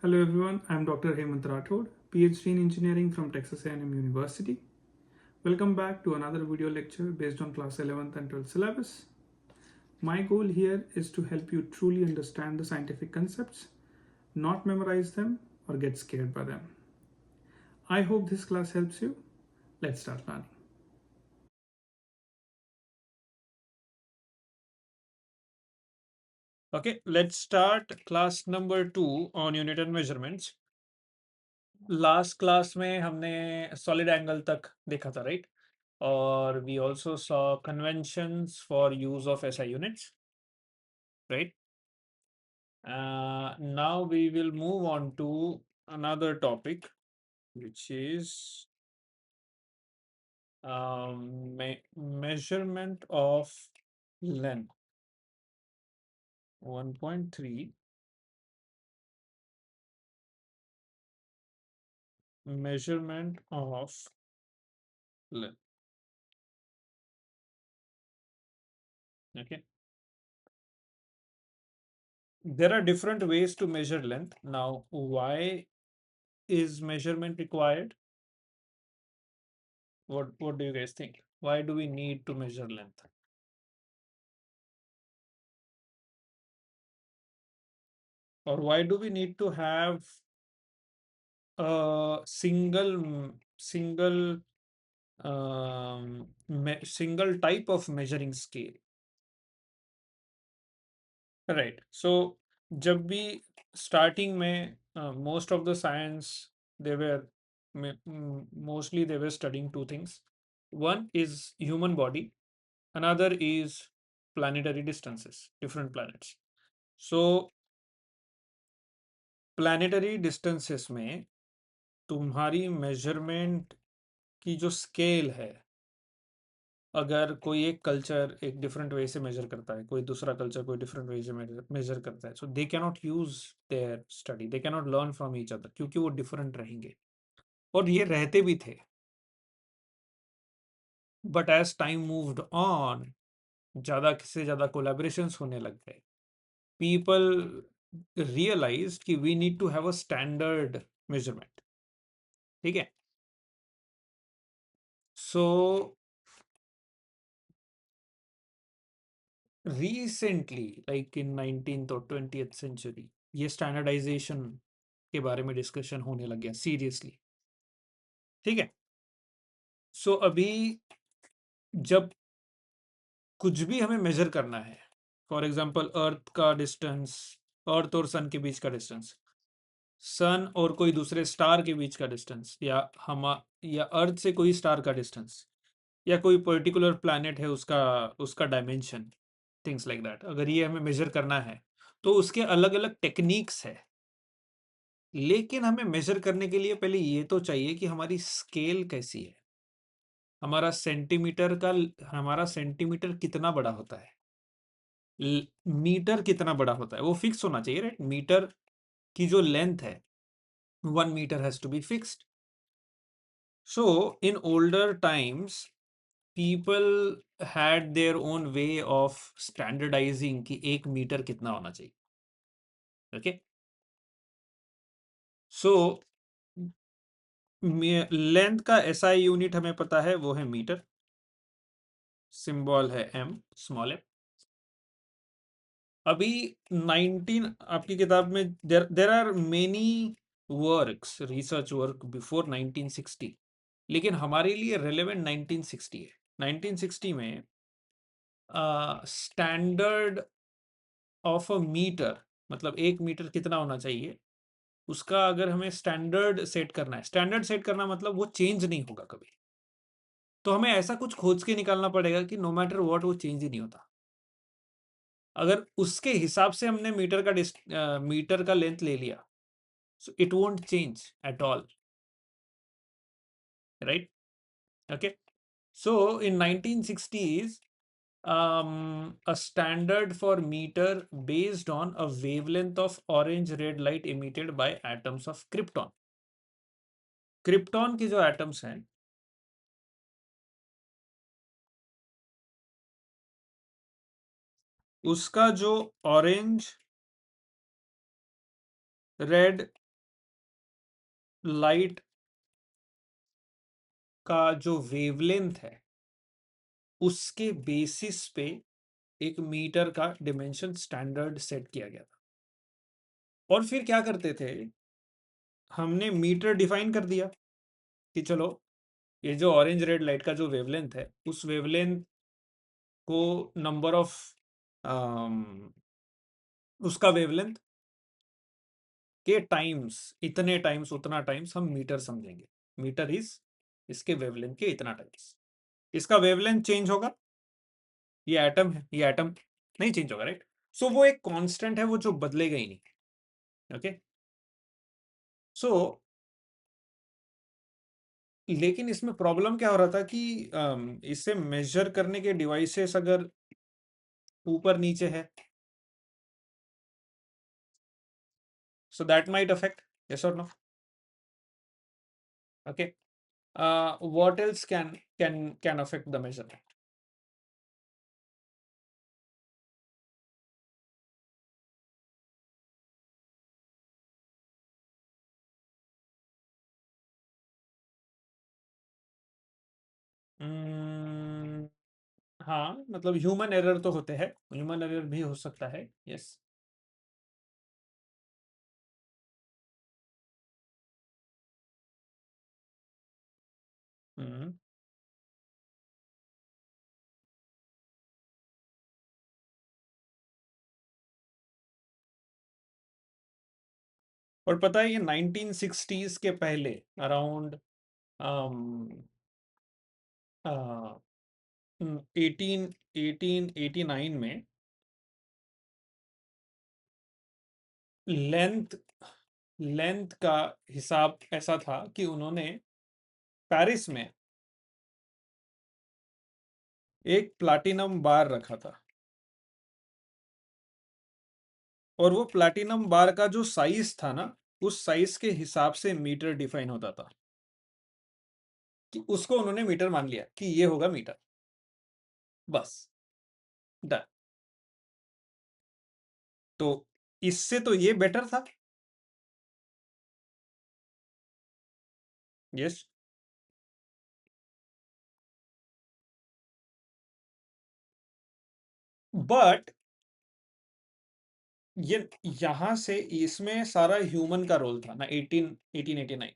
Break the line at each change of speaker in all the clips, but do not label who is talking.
Hello everyone, I am Dr. Hemant Rathod, PhD in Engineering from Texas A&M University. Welcome back to another video lecture based on class 11th and 12th syllabus. My goal here is to help you truly understand the scientific concepts, not memorize them or get scared by them. I hope this class helps you. Let's start learning.
Okay, let's start class number 2 on unit and measurements. Last class में हमने solid angle तक देखा था, right? और we also saw conventions for use of SI units, right? Now we will move on to another topic, which is measurement of length. 1.3 measurement of length. Okay. There are different ways to measure length. Now, why is measurement required? What do you guys think? Why do we need to measure length? Or why do we need to have a single type of measuring scale? Right. So जब भी starting में most of the science they were mostly they were studying two things. One is human body, another is planetary distances, different planets. So planetary distances में तुम्हारी measurement की जो scale है, अगर कोई एक कल्चर एक डिफरेंट वे से मेजर करता है, कोई दूसरा कल्चर कोई डिफरेंट वे से मेजर करता है, so they can not use their study, they can not learn from each other, क्योंकि वो डिफरेंट रहेंगे और ये रहते भी थे. But as time moved on, ज़्यादा से ज़्यादा कोलैबोरेशंस होने लग गए. पीपल रियलाइज्ड कि we need to have a standard measurement. ठीक है. So recently like in 19th और 20th सेंचुरी ये स्टैंडर्डाइजेशन के बारे में डिस्कशन होने लग गया सीरियसली. ठीक है. सो अभी जब कुछ भी हमें मेजर करना है, फॉर एग्जांपल अर्थ का डिस्टेंस, अर्थ और सन के बीच का डिस्टेंस, सन और कोई दूसरे स्टार के बीच का डिस्टेंस, या अर्थ से कोई स्टार का डिस्टेंस, या कोई पर्टिकुलर प्लैनेट है उसका उसका डायमेंशन, थिंग्स लाइक दैट, अगर ये हमें मेजर करना है तो उसके अलग अलग टेक्निक्स है. लेकिन हमें मेजर करने के लिए पहले ये तो चाहिए कि हमारी स्केल कैसी है. हमारा सेंटीमीटर कितना बड़ा होता है, मीटर कितना बड़ा होता है, वो फिक्स होना चाहिए, राइट? मीटर की जो लेंथ है 1 metre has to be fixed. So in older times people had their own way of standardising कि 1 मीटर कितना होना चाहिए. ओके. सो लेंथ का एसआई यूनिट हमें पता है, वो है मीटर. सिंबल है एम, स्मॉल एम. अभी 19 आपकी किताब में there are many works, research work before 1960, लेकिन हमारे लिए रेलेवेंट 1960 है. 1960 में स्टैंडर्ड ऑफ अ मीटर, मतलब 1 मीटर कितना होना चाहिए, उसका अगर हमें स्टैंडर्ड सेट करना है, स्टैंडर्ड सेट करना मतलब वो चेंज नहीं होगा कभी, तो हमें ऐसा कुछ खोज के निकालना पड़ेगा कि नो मैटर व्हाट वो चेंज ही नहीं होता. अगर उसके हिसाब से हमने मीटर का लेंथ ले लिया, so it won't change at all, right? Okay. So in 1960s, a standard for meter based on a wavelength of orange red light emitted by atoms of krypton. Krypton के जो atoms हैं, उसका जो orange red light का जो wavelength है उसके basis पे एक मीटर का डिमेंशन स्टैंडर्ड सेट किया गया था। और फिर क्या करते थे, हमने मीटर डिफाइन कर दिया कि चलो ये जो ऑरेंज रेड लाइट का जो वेवलेंथ है उस वेवलेंथ को नंबर ऑफ उसका वेवलेंथ के टाइम्स, इतने टाइम्स उतना टाइम्स हम मीटर समझेंगे। मीटर इज इसके वेवलेंथ के इतना टाइम्स। इसका वेवलेंथ चेंज होगा, ये एटम है, ये एटम नहीं चेंज होगा, राइट। सो वो एक कांस्टेंट है, वो जो बदलेगा ही नहीं। ओके सो लेकिन इसमें प्रॉब्लम क्या हो रहा था कि इसे मेजर करने के डिवाइसेस अगर ऊपर नीचे है, so that might affect, yes or no? Okay, what else can affect the measurement? Hmm, हाँ, मतलब ह्यूमन एरर तो होते हैं, ह्यूमन एरर भी हो सकता है, यस। हम्म और पता है ये 1960s के पहले अराउंड 1889 में लेंथ लेंथ का हिसाब ऐसा था कि उन्होंने पेरिस में एक प्लाटिनम बार रखा था, और वो प्लाटिनम बार का जो साइज था ना, उस साइज के हिसाब से मीटर डिफाइन होता था, कि उसको उन्होंने मीटर मान लिया कि ये होगा मीटर, बस, डन। तो इससे तो ये बेटर था, यस। बट ये यहां से इसमें सारा ह्यूमन का रोल था ना, 1889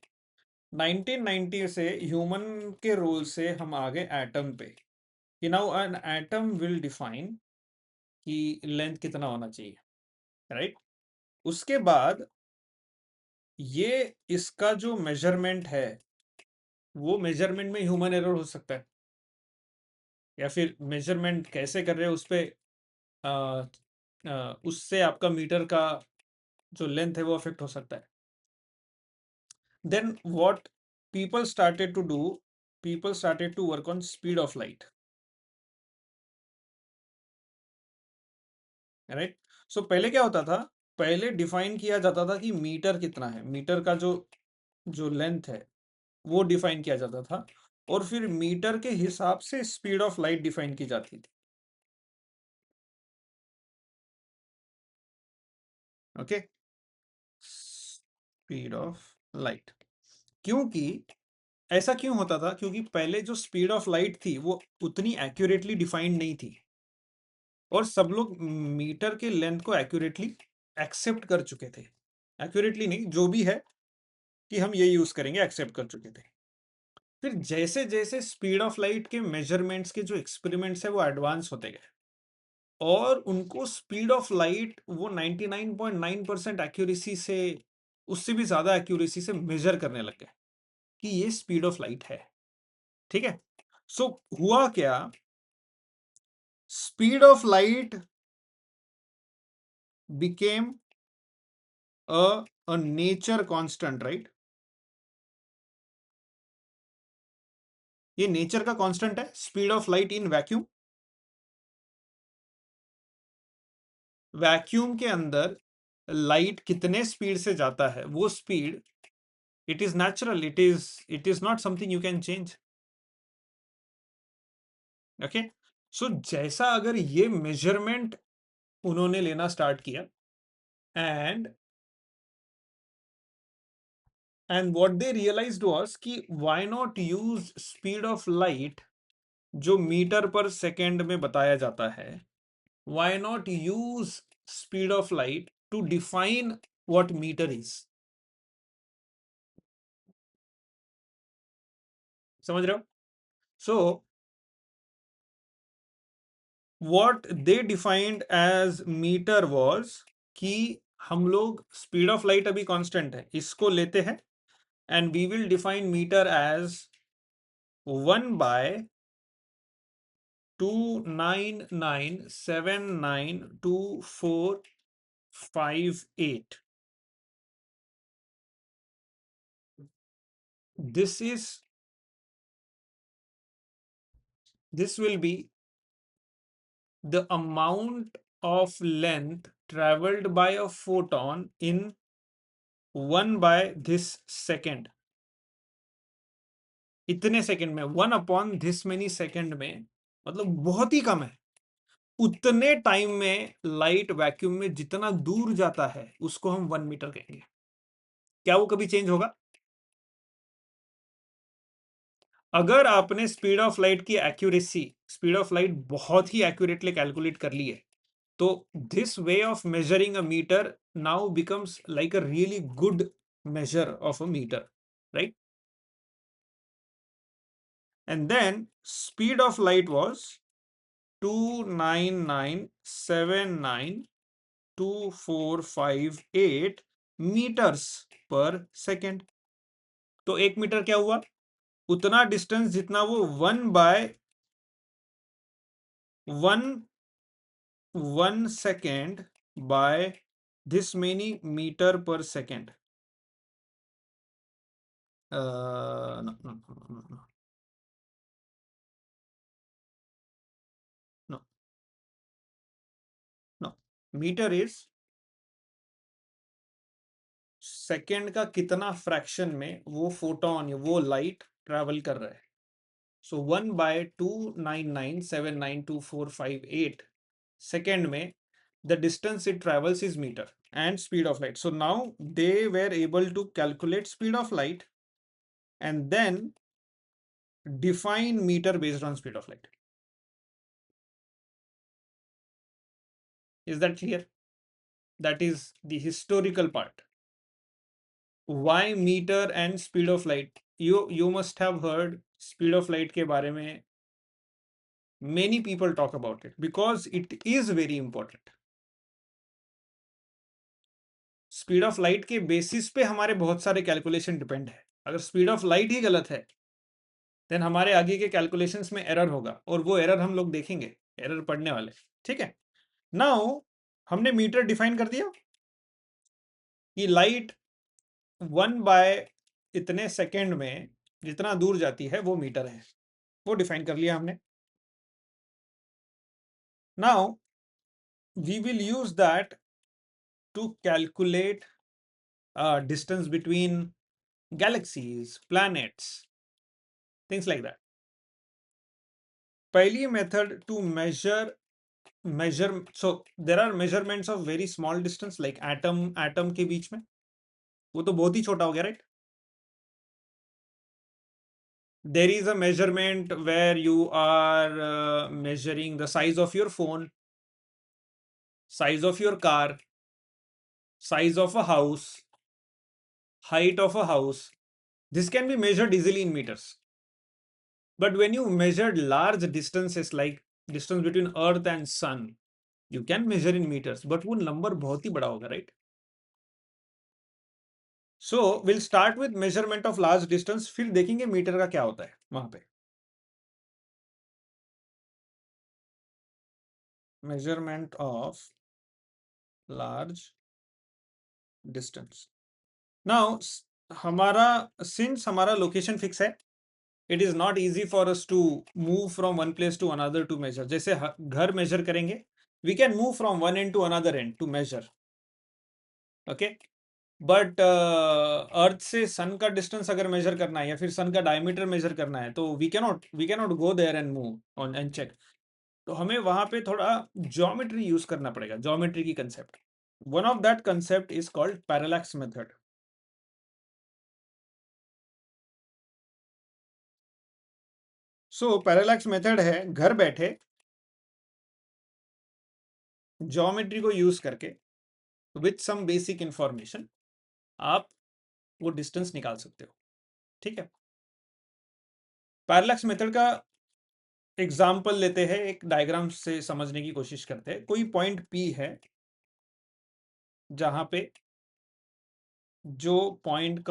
1990 से ह्यूमन के रोल से हम आ गए एटम पे, कि now an atom will define कि लेंथ कितना होना चाहिए, राइट। उसके बाद ये इसका जो मेजरमेंट है, वो मेजरमेंट में ह्यूमन एरर हो सकता है, या फिर मेजरमेंट कैसे कर रहे हो उस पे उससे आपका मीटर का जो लेंथ है वो अफेक्ट हो सकता है। Then what people started to do, people started to work on speed of light, right. So पहले क्या होता था, पहले डिफाइन किया जाता था कि मीटर कितना है, मीटर का जो जो लेंथ है वो डिफाइन किया जाता था, और फिर मीटर के हिसाब से स्पीड ऑफ लाइट डिफाइन की जाती थी। ओके, स्पीड ऑफ लाइट, क्योंकि ऐसा क्यों होता था, क्योंकि पहले जो स्पीड ऑफ लाइट थी वो उतनी एक्यूरेटली डिफाइंड नहीं थी, और सब लोग मीटर के लेंथ को एक्यूरेटली एक्सेप्ट कर चुके थे, एक्यूरेटली नहीं, जो भी है कि हम ये यूज करेंगे, एक्सेप्ट कर चुके थे। फिर जैसे जैसे स्पीड ऑफ लाइट के मेजरमेंट्स के जो एक्सपेरिमेंट्स है वो एडवांस होते गए, और उनको स्पीड ऑफ लाइट वो 99.9% एक्यूरेसी से, उससे भी ज्यादा एक्यूरेसी से मेजर करने लग गए कि ये स्पीड ऑफ लाइट है, ठीक है। सो हुआ क्या, speed of light became a nature constant, right. ये नेचर का कांस्टेंट है, speed of light in vacuum. Vacuum के अंदर लाइट कितने स्पीड से जाता है, वो speed, it is natural, it is not something you can change. Okay, so जैसा अगर ये मेजरमेंट उन्होंने लेना स्टार्ट किया, and and what they realised was कि why not use speed of light जो मीटर पर सेकेंड में बताया जाता है, why not use speed of light to define what metre is. समझ रहे हो? So what they defined as metre was कि हम लोग स्पीड ऑफ लाइट अभी कांस्टेंट है, इसको लेते हैं and we will define metre as 1/299792458. This will be the amount of length traveled by a photon in 1 by this second. इतने second में, 1/this many second में, मतलब बहुत ही कम है। उतने टाइम में लाइट वैक्यूम में जितना दूर जाता है उसको हम 1 मीटर कहेंगे। क्या वो कभी चेंज होगा? अगर आपने स्पीड ऑफ लाइट की एक्यूरेसी, स्पीड ऑफ लाइट बहुत ही एक्यूरेटली कैलकुलेट कर ली है, तो this way of measuring a metre now becomes like a really good measure of a meter, right? And then speed of light was 299792458 meters per second. तो 1 metre क्या हुआ? उतना डिस्टेंस जितना वो 1 second by this many meter per second. No. Metre is second का कितना fraction में वो फोटोन या वो लाइट ट्रैवल कर रहा है। सो 1/299792458 सेकेंड में the distance it travels is meter and speed of light. So now they were able to calculate speed of light and then define meter based on speed of light. Is that clear? That is the historical part. Why meter and speed of light? You must have heard speed of light के बारे में, many people talk about it because it is very important. Speed of light के basis पे हमारे बहुत सारे calculation depend है। अगर स्पीड ऑफ लाइट ही गलत है देन हमारे आगे के कैलकुलेशंस में एरर होगा और वो एरर हम लोग देखेंगे, एरर पढ़ने वाले। ठीक है, नाउ हमने मीटर डिफाइन कर दिया कि लाइट 1 बाय इतने सेकेंड में जितना दूर जाती है वो मीटर है, वो डिफाइन कर लिया हमने। Now we will use that to calculate distance between galaxies, planets, things like that. पहली method to measure, so there are measurements of very small distance like atom के बीच में, वो तो बहुत ही छोटा हो गया, right? There is a measurement where you are measuring the size of your phone, size of your car, size of a house, height of a house. This can be measured easily in meters. But when you measure large distances like distance between earth and sun, you can measure in meters, but वो number बहुत ही बड़ा होगा, right? So we'll start with measurement of large distance, फिर देखेंगे metre का क्या होता है वहां पे। Measurement of large distance. Now since हमारा location fix है, it is not easy for us to move from one place to another to measure. जैसे घर measure करेंगे, we can move from one end to another end to measure, okay? But earth से सन का distance अगर major करना है या फिर सन का डायमीटर मेजर करना है तो we cannot go there and move on and check. तो हमें वहां पे थोड़ा ज्योमेट्री यूज करना पड़ेगा, ज्योमेट्री की concept. One of that concept is called parallax method. So parallax method है घर बैठे ज्योमेट्री को यूज करके विथ सम बेसिक इंफॉर्मेशन आप वो डिस्टेंस निकाल सकते हो। ठीक है, पैरालैक्स मेथड का एग्जाम्पल लेते हैं, एक डायग्राम से समझने की कोशिश करते हैं। कोई पॉइंट P है जहां पे जो पॉइंट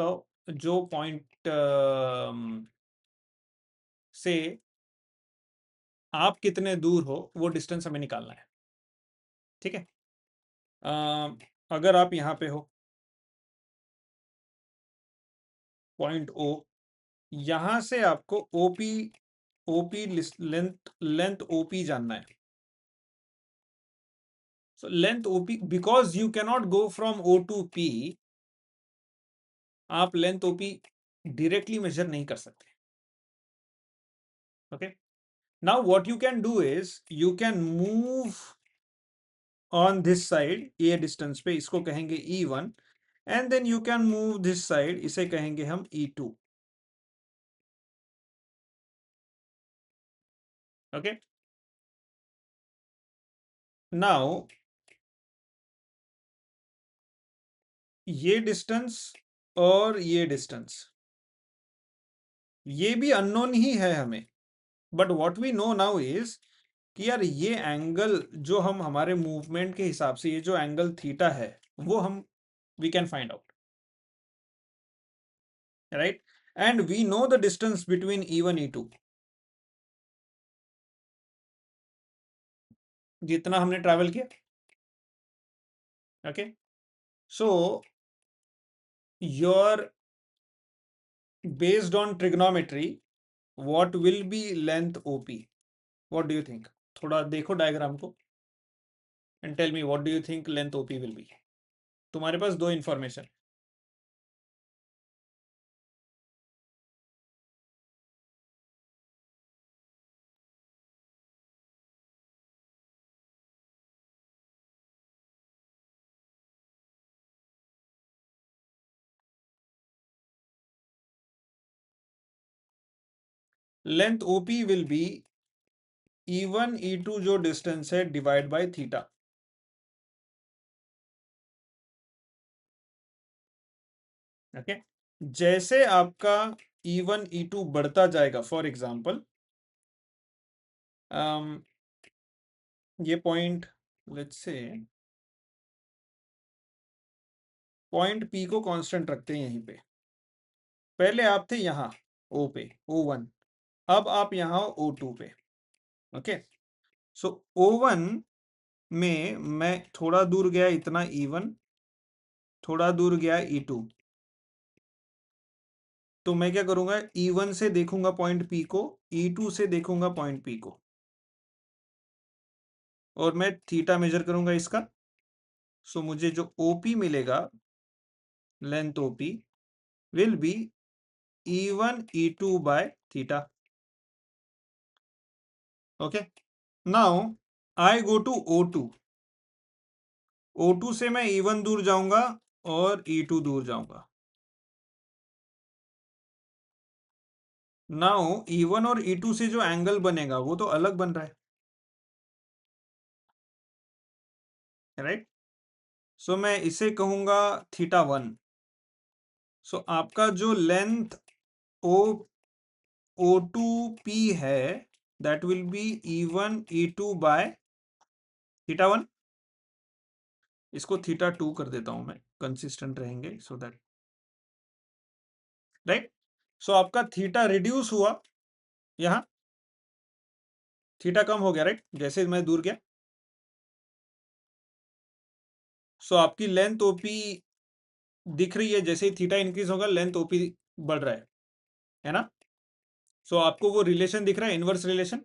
से आप कितने दूर हो वो डिस्टेंस हमें निकालना है। ठीक है, अगर आप यहाँ पे हो पॉइंट O, यहां से आपको ओपी लेंथ ओपी जानना है। So length OP, because you cannot go from O to P, आप लेंथ ओपी डायरेक्टली मेजर नहीं कर सकते। Okay, now what you can do is you can move on this side, ये distance पे, इसको कहेंगे E1, and then you can move this side, इसे कहेंगे हम E2। ओके, नाउ ये डिस्टेंस और ये डिस्टेंस, ये भी अननोन ही है हमें, but what we know now is कि यार ये एंगल जो हम हमारे मूवमेंट के हिसाब से, ये जो एंगल थीटा है वो हम we can find out, right? And we know the distance between E1 E2, जितना हमने ट्रैवल किया। Okay, so your based on trigonometry what will be length OP? What do you think? थोड़ा देखो diagram को and tell me what do you think length OP will be? तुम्हारे पास दो information, length OP will be E1 E2 जो distance है divide by theta. Okay, जैसे आपका E1 E2 बढ़ता जाएगा, फॉर एग्जांपल ये point, let's say point P को कांस्टेंट रखते हैं यहीं पे। पहले आप थे यहाँ O पे, O1, अब आप यहाँ हो O2 पे। ओके, सो O1 में मैं थोड़ा दूर गया, इतना E1, थोड़ा दूर गया E2, तो मैं क्या करूंगा, E1 से देखूंगा पॉइंट P को, E2 से देखूंगा पॉइंट P को, और मैं थीटा मेजर करूंगा इसका। सो मुझे जो OP मिलेगा, length OP will be E1 E2 by theta. Okay, now I go to O2, O2 से मैं E1 दूर जाऊंगा और E2 दूर जाऊंगा। नाउ E1 और E2 से जो एंगल बनेगा वो तो अलग बन रहा है, राइट? सो मैं इसे कहूंगा θ1। सो आपका जो लेंथ O2P है that will be E1 E2 bye θ1। इसको θ2 कर देता हूं मैं, कंसिस्टेंट रहेंगे, सो दैट, राइट? सो आपका थीटा रिड्यूस हुआ, यहां थीटा कम हो गया, राइट? जैसे मैं दूर गया, सो आपकी लेंथ OP दिख रही है, जैसे ही थीटा इंक्रीज होगा लेंथ OP बढ़ रहा है ना? सो आपको वो रिलेशन दिख रहा है, inverse relation.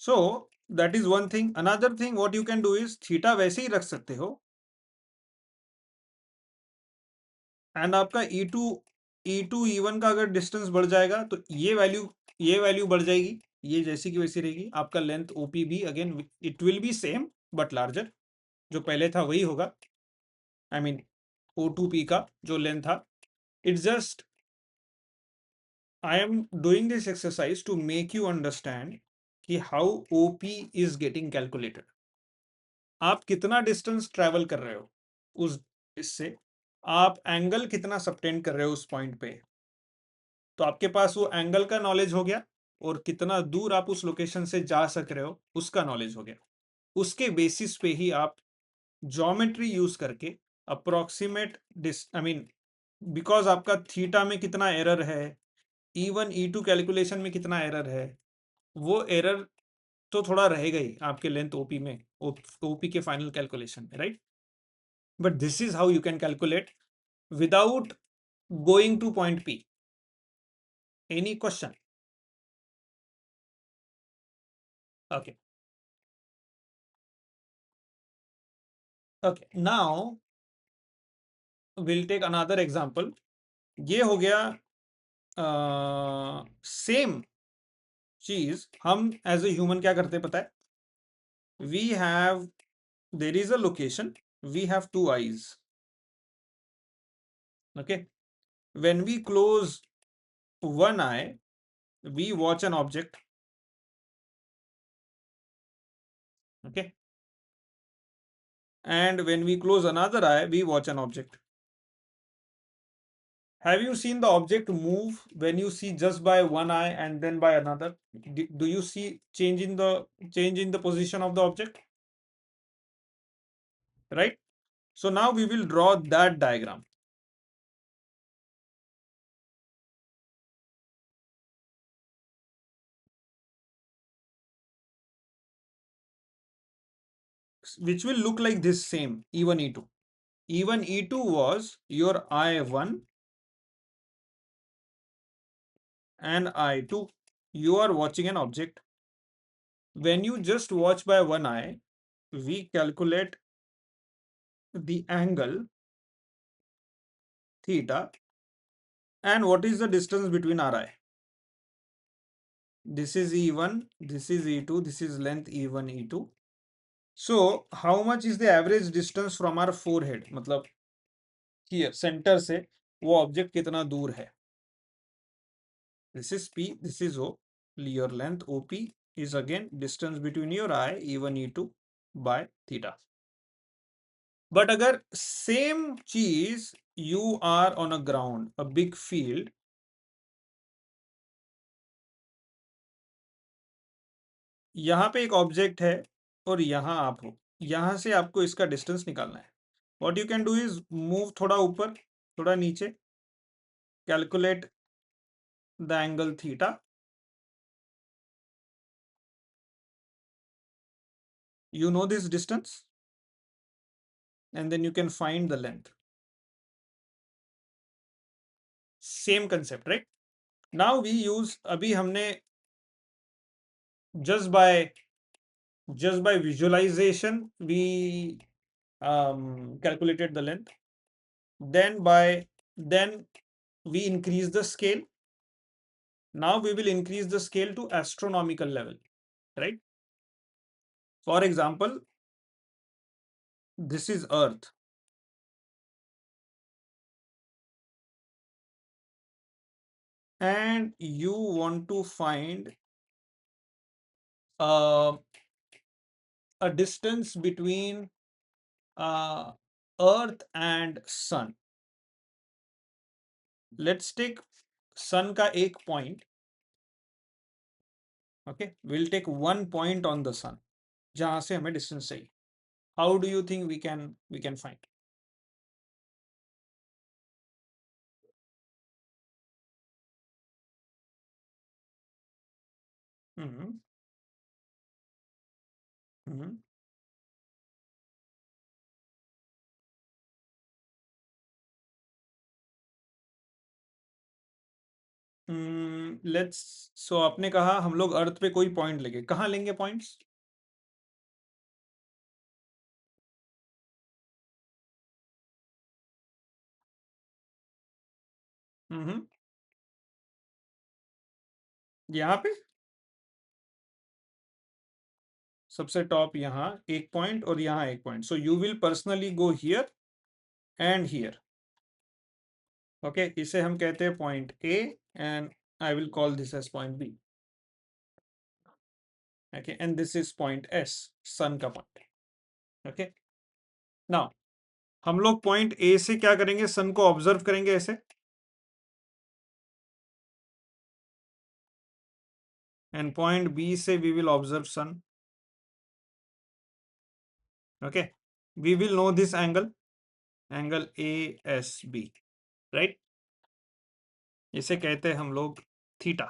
So that is one thing. Another thing what you can do is theta वैसे ही रख सकते हो, एंड आपका E2 E1 का अगर डिस्टेंस बढ़ जाएगा तो ये वैल्यू बढ़ जाएगी, ये जैसी की वैसी रहेगी। आपका लेंथ OP भी again it will be same but larger, जो पहले था वही होगा। आई मीन O2P का जो लेंथ था, it's just I am doing this exercise to make you understand कि how OP is getting calculated. आप कितना डिस्टेंस ट्रेवल कर रहे हो उस इससे, आप एंगल कितना सबटेंड कर रहे हो उस पॉइंट पे, तो आपके पास वो एंगल का नॉलेज हो गया और कितना दूर आप उस लोकेशन से जा सक रहे हो उसका नॉलेज हो गया. उसके बेसिस पे ही आप ज्योमेट्री यूज करके अप्रोक्सीमेट आई मीन बिकॉज आपका थीटा में कितना एरर है, E1 E2 कैलकुलेशन में कितना एरर है, वो एरर तो थोड़ा रहेगा ही आपके लेंथ ओपी में, ओपी के फाइनल कैलकुलेशन में, right. But this is how you can calculate without going to point P. Any question? Okay. Okay, now will take another example. ये हो गया सेम चीज. हम एज ए ह्यूमन क्या करते हैं पता है? We have, there is a location, we have two eyes. Okay, when we close one eye we watch an object. Okay, and when we close another eye we watch an object. Have you seen the object move when you see just by one eye and then by another? Do you see change in the position of the object, right? So now we will draw that diagram. Which will look like this same E1 E2. E1 E2 was your I1 and I2. You are watching an object. When you just watch by one eye, we calculate the angle theta. And what is the distance between our eye? This is E1, this is E2, this is length E1 E2. So how much is the average distance from our forehead? मतलब here center से वो object कितना दूर है? This is P, this is O. Your length OP is again distance between your eye E1 E2 by theta. But अगर same चीज you are on a ground, a big field, यहाँ पे एक ऑब्जेक्ट है और यहाँ आप हो, यहाँ से आपको इसका डिस्टेंस निकालना है. What you can do is move थोड़ा ऊपर थोड़ा नीचे, calculate the angle theta. You know this distance and then you can find the length. Same concept, right? Now we use, अभी हमने just by visualization we calculated the length. Then we increase the scale. Now we will increase the scale to astronomical level, right? For example, this is Earth. And you want to find a distance between Earth and Sun. Let's take Sun का एक point. Okay, we'll take one point on the Sun जहां से हमें distance चाहिए. How do you think we can find? Mm-hmm. Mm-hmm. Let's so आपने कहा हम लोग अर्थ पे कोई पॉइंट लेंगे, कहाँ लेंगे पॉइंट्स? हम्म, यहाँ पे सबसे टॉप यहाँ एक पॉइंट और यहाँ एक point. So you will personally go here and here. Okay, इसे हम कहते हैं point A and I will call this as point B. Okay, and this is point S, sun का point. Okay, now हम लोग पॉइंट ए से क्या करेंगे, सन को ऑब्जर्व करेंगे ऐसे, एंड पॉइंट बी से we will observe sun. Okay, we will know this angle, angle A S B, right. इसे कहते हैं हम लोग theta.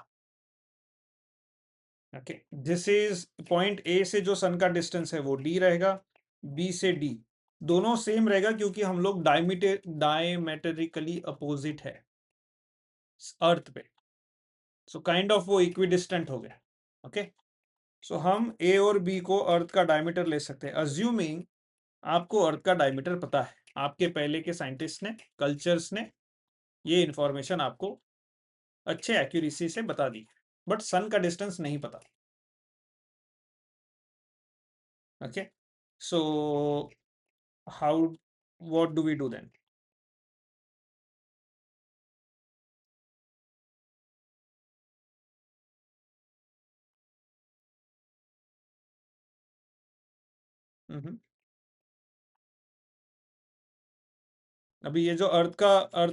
Okay, this is point A से जो सन का डिस्टेंस है वो डी रहेगा, बी से डी दोनों सेम रहेगा क्योंकि हम लोग डायमेट्रिकली अपोजिट है अर्थ पे. सो काइंड ऑफ वो इक्विडिस्टेंट हो गया. ओके, सो हम ए और बी को अर्थ का डायमीटर ले सकते हैं, अज्यूमिंग आपको अर्थ का डायमीटर पता है, आपके पहले के साइंटिस्ट ने, कल्चर्स ने ये इंफॉर्मेशन आपको अच्छे एक्यूरेसी से बता दी, बट सन का डिस्टेंस नहीं पता. Okay, so how, what do we do then? अभी ये जो अर्थ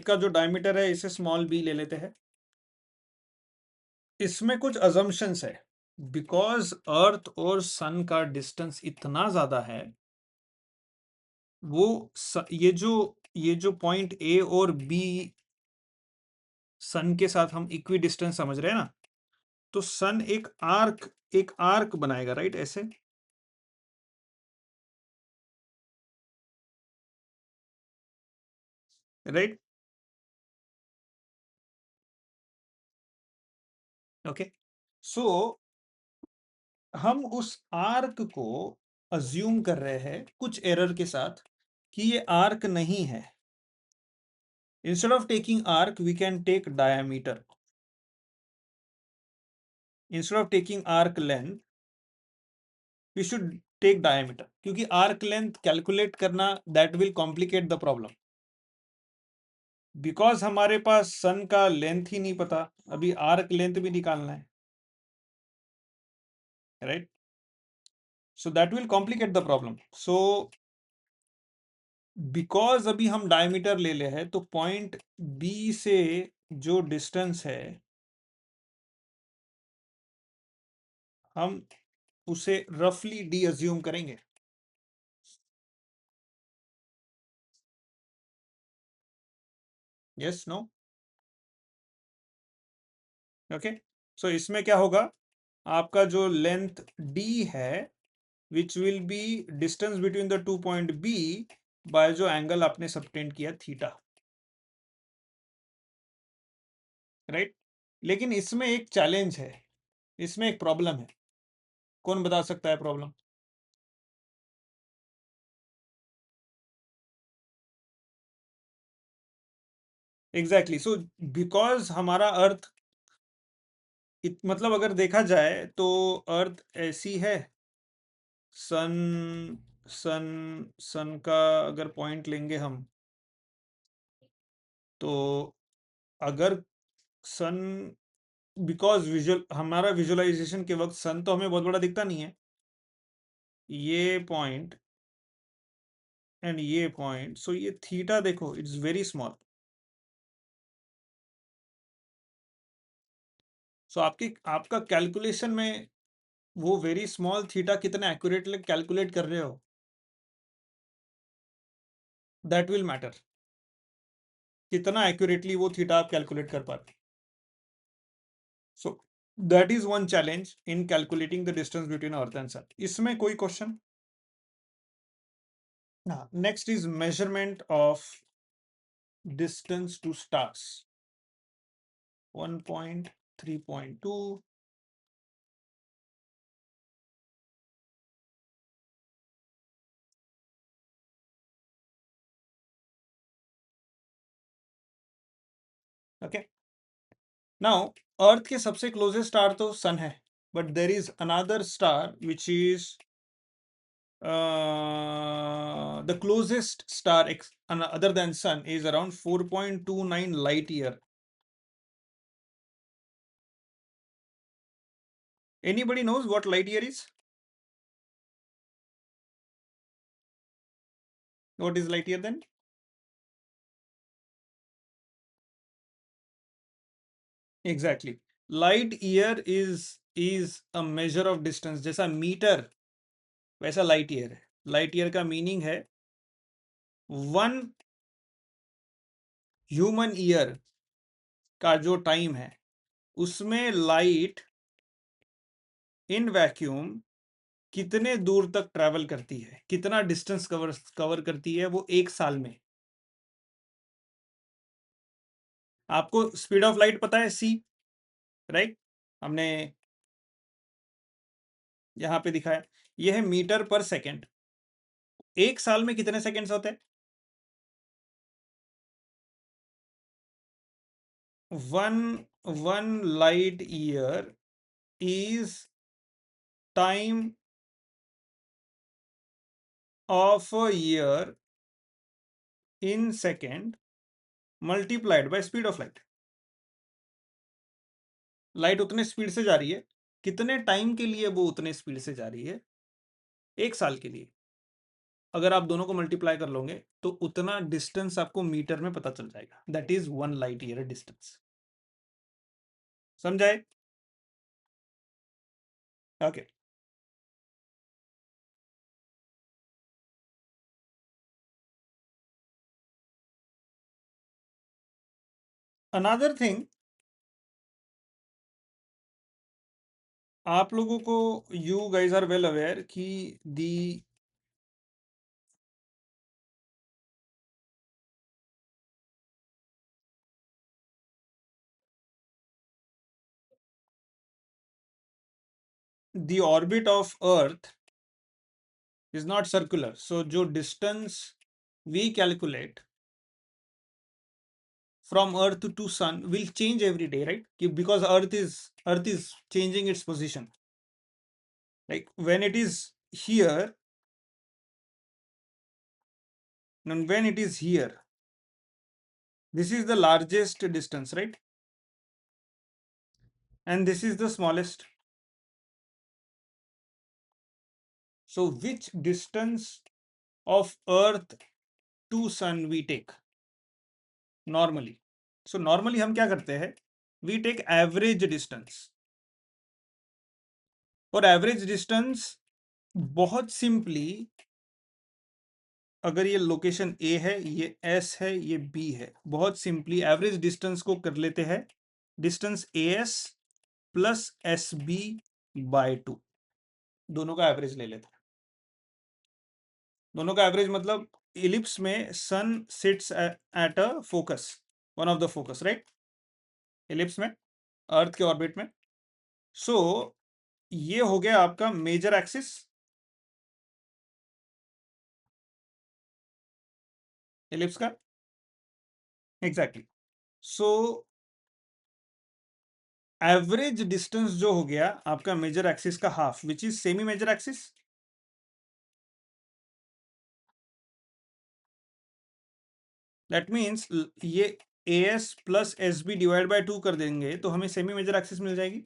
का जो डायमीटर है इसे स्मॉल बी ले लेते हैं. इसमें कुछ अजम्पशंस है, बिकॉज अर्थ और सन का डिस्टेंस इतना ज्यादा है, वो ये जो पॉइंट ए और बी सन के साथ हम इक्वी डिस्टेंस समझ रहे हैं ना, तो सन एक आर्क बनाएगा, राइट, ऐसे. राइट. ओके, सो हम उस आर्क को अज्यूम कर रहे हैं कुछ एरर के साथ कि ये आर्क नहीं है. Instead of taking arc we can take diameter. Instead of taking arc length we should take diameter, क्योंकि आर्क लेंथ कैलकुलेट करना that will complicate the problem. Because हमारे पास सन का लेंथ ही नहीं पता, अभी आर्क लेंथ भी निकालना है, right. So that will complicate the problem. So because अभी हम डायमीटर ले ले हैं, तो पॉइंट बी से जो डिस्टेंस है हम उसे रफली डी अज्यूम करेंगे. Yes, no? ओके, सो इसमें क्या होगा, आपका जो लेंथ डी है which will be distance between the two point B by जो एंगल आपने सबटेंड किया थीटा, राइट. लेकिन इसमें एक चैलेंज है, इसमें एक प्रॉब्लम है. कौन बता सकता है प्रॉब्लम? एग्जैक्टली. सो बिकॉज हमारा अर्थ मतलब अगर देखा जाए तो अर्थ ऐसी है, सन सन सन का अगर पॉइंट लेंगे हम, तो अगर सन, बिकॉज हमारा विजुअलाइजेशन के वक्त सन तो हमें बहुत बड़ा दिखता नहीं है, ये पॉइंट एंड ये पॉइंट, सो ये थीटा देखो इट्स वेरी स्मॉल. सो आपका कैलकुलेशन में वो वेरी स्मॉल थीटा कितना एक्यूरेटली कैलकुलेट कर रहे हो, दैट विल मैटर. कितना एक्यूरेटली वो थीटा आप कैलकुलेट कर पाते. So that is one challenge in calculating the distance between earth and sun. इसमें कोई question? Next is measurement of distance to stars. 1 point, 3.2. Okay, now earth के सबसे closest star तो सन है, but there is another star which is the closest star other than sun is around 4.29 light year. Anybody knows what light year is? What is light year then? Exactly. Light year is a measure of distance. जैसा metre वैसा light year है. Light year का meaning है 1 human ear का जो time है उसमें light in vacuum कितने दूर तक ट्रैवल करती है, कितना डिस्टेंस कवर करती है वो एक साल में. आपको स्पीड ऑफ लाइट पता है, सी, राइट? हमने यहां पे दिखाया, ये है मीटर पर सेकेंड. एक साल में कितने सेकेंड्स होते हैं? 1 light year is time of a year in second multiplied by speed of light. Light उतने स्पीड से जा रही है, कितने टाइम के लिए वो उतने स्पीड से जा रही है? एक साल के लिए. अगर आप दोनों को मल्टीप्लाई कर लोगे तो उतना डिस्टेंस आपको मीटर में पता चल जाएगा. That is 1 light year distance. समझाए? ओके. अनदर थिंग, आप लोगों को, you guys are well aware कि the orbit of Earth is not circular. So जो distance we calculate from Earth to Sun will change every day, right? Because Earth is changing its position. Like when it is here, and when it is here, this is the largest distance, right? And this is the smallest. So which distance of Earth to Sun we take normally? So normally हम क्या करते हैं? We take average distance. और average distance बहुत simply, अगर ये location ए है, ये एस है, ये बी है, बहुत सिंपली एवरेज डिस्टेंस को कर लेते हैं distance A S plus S B by 2. दोनों का एवरेज ले लेते हैं. दोनों का एवरेज मतलब इलिप्स में sun sits at a focus, one of the focus, right? Ellipse में, अर्थ के ऑर्बिट में. सो ये हो गया आपका मेजर एक्सिस, इलिप्स का. एग्जैक्टली. सो एवरेज डिस्टेंस जो हो गया आपका मेजर एक्सिस का half, which is semi major axis. That means ये A S plus S B divide by 2 कर देंगे तो हमें सेमी मेजर एक्सिस मिल जाएगी.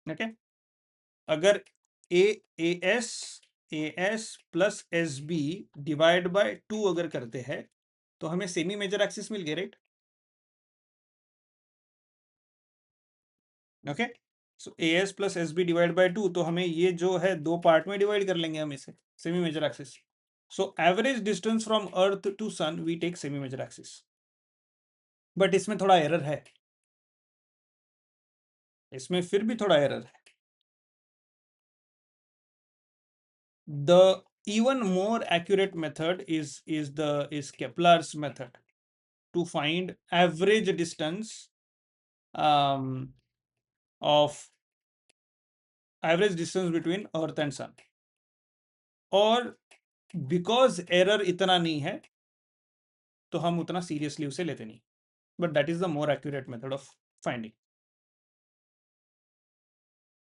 ओके. अगर A S plus S B divide by 2 अगर करते हैं तो हमें सेमी मेजर एक्सिस मिल गया, right? Okay. So A S plus S B divide by 2, तो हमें ये जो है दो पार्ट में डिवाइड कर लेंगे हम इसे, semi major axis. So average distance from earth to sun we take semi major axis. But इसमें थोड़ा एरर है, इसमें फिर भी थोड़ा एरर है. The even more accurate method is Kepler's method to find average distance um, of average distance between Earth and Sun. और because error इतना नहीं है तो हम उतना seriously उसे लेते नहीं. But that is the more accurate method of finding.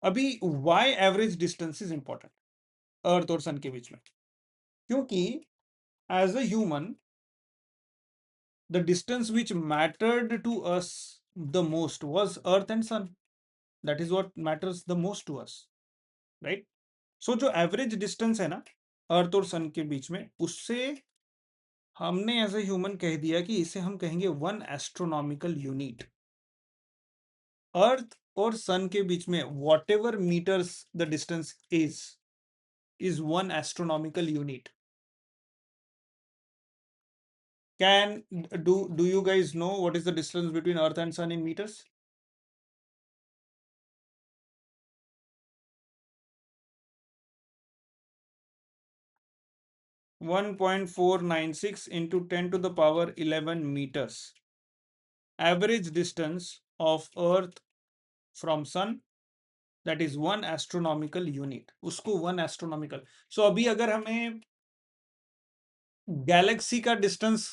अभी why average distance is important Earth और Sun के बीच में? क्योंकि as a human, the distance which mattered to us the most was Earth and Sun. That is what matters the most to us, right? So जो average distance है ना अर्थ और sun के बीच में, उससे हमने एज ए ह्यूमन कह दिया कि इसे हम कहेंगे 1 एस्ट्रोनॉमिकल यूनिट। अर्थ और सन के बीच में whatever metres the distance is 1 astronomical unit. Can do you guys know what is the distance between earth and sun in meters? 1.496 into 10 to the power 11 meters. Average distance of earth from sun, that is 1 astronomical unit. उसको 1 astronomical. सो अभी अगर हमें Galaxy का distance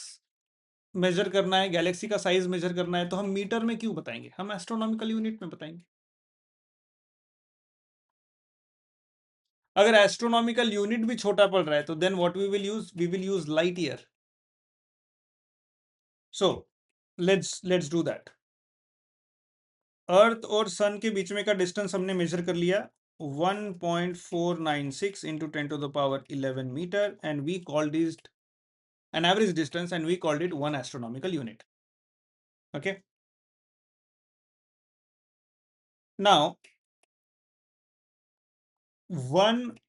measure करना है, Galaxy का size major करना है, तो हम मीटर में क्यों बताएंगे, हम एस्ट्रोनॉमिकल यूनिट में बताएंगे। अगर एस्ट्रोनॉमिकल यूनिट भी छोटा पड़ रहा है तो then what we will use light year. So let's do that. Earth और सन के बीच में का डिस्टेंस हमने मेजर कर लिया 1.496 into 10 to the power 11 meter, and we called it an average distance, and we called it 1 astronomical unit. Okay, now 1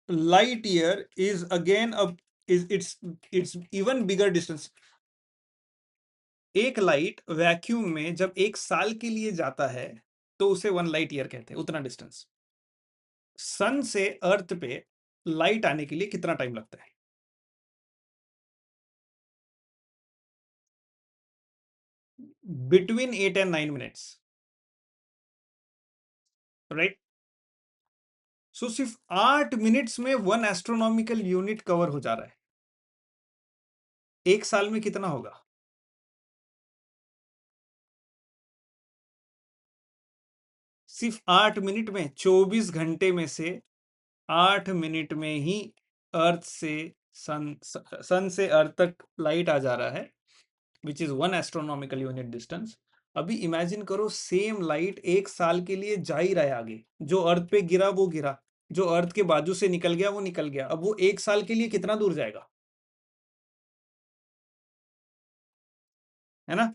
light year is again a is it's even bigger distance. एक light vacuum में जब 1 साल के लिए जाता है तो उसे 1 लाइट ईयर कहते हैं, उतना डिस्टेंस। सन से अर्थ पे लाइट आने के लिए कितना टाइम लगता है? Between 8 and 9 minutes, right? So सिर्फ 8 मिनट्स में 1 एस्ट्रोनॉमिकल यूनिट कवर हो जा रहा है। 1 साल में कितना होगा? सिर्फ 8 मिनट में, 24 घंटे में से 8 मिनट में ही अर्थ से सन से अर्थ तक लाइट आ जा रहा है, which is 1 astronomical unit distance. अभी इमेजिन करो सेम लाइट 1 साल के लिए जा ही रहा है आगे, जो अर्थ पे गिरा वो गिरा, जो अर्थ के बाजू से निकल गया वो निकल गया, अब वो 1 साल के लिए कितना दूर जाएगा, है ना?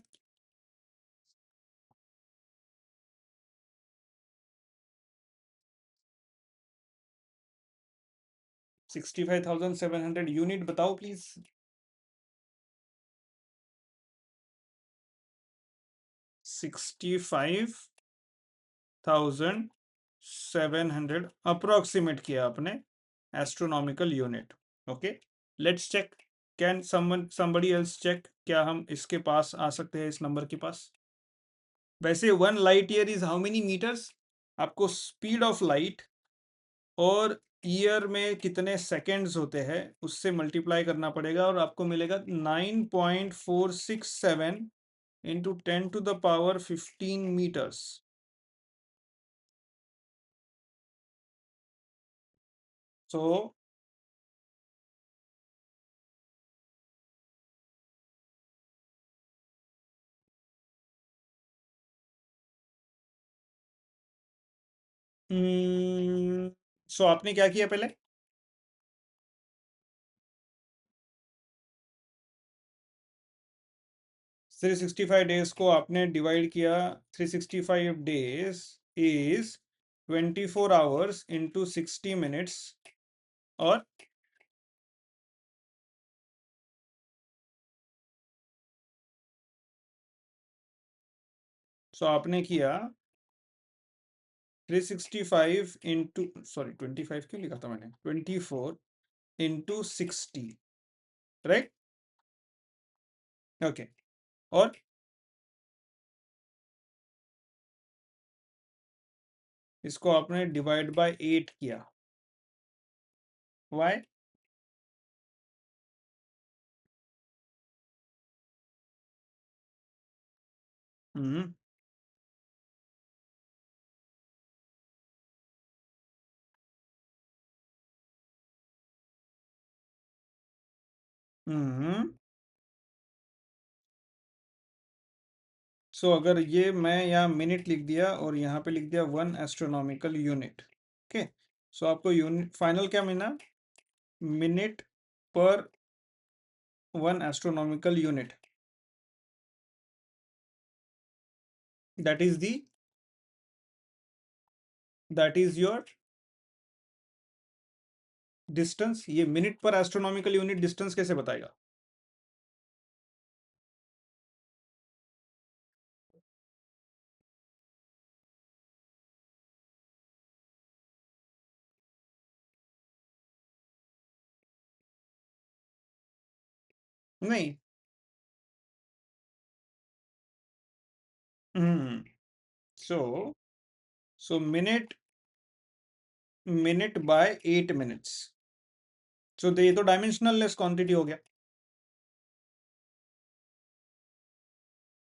$65,700 यूनिट बताओ प्लीज। 65,700 अप्रोक्सीमेट किया आपने astronomical unit. Okay, let's check. Can somebody else check, क्या हम इसके पास आ सकते हैं, इस नंबर के पास? वैसे 1 light year is how many metres? आपको स्पीड ऑफ लाइट और ईयर में कितने सेकेंड्स होते हैं उससे मल्टीप्लाई करना पड़ेगा और आपको मिलेगा 9.467 into 10 to the power 15 meters. So सो आपने क्या किया पहले? 365 डेज को आपने डिवाइड किया। 365 days is 24 hours into 60 minutes, और सो आपने किया 365 इंटू, सॉरी 25 क्यों लिखा था मैंने, 24 इंटू 60, राइट? ओके, और इसको आपने डिवाइड बाय 8 किया। वाई? हम्म हम्म
सो अगर ये मैं यहाँ मिनट लिख दिया और यहाँ पे लिख दिया 1 एस्ट्रोनॉमिकल यूनिट, ओके, सो आपको यूनिट फाइनल क्या मिला, मिनट पर 1 astronomical unit, that is your distance. ये मिनट पर एस्ट्रोनॉमिकल यूनिट डिस्टेंस कैसे बताएगा? नहीं, सो मिनट, मिनट बाय 8 मिनट्स, सो ये तो डायमेंशनल लेस क्वांटिटी हो गया।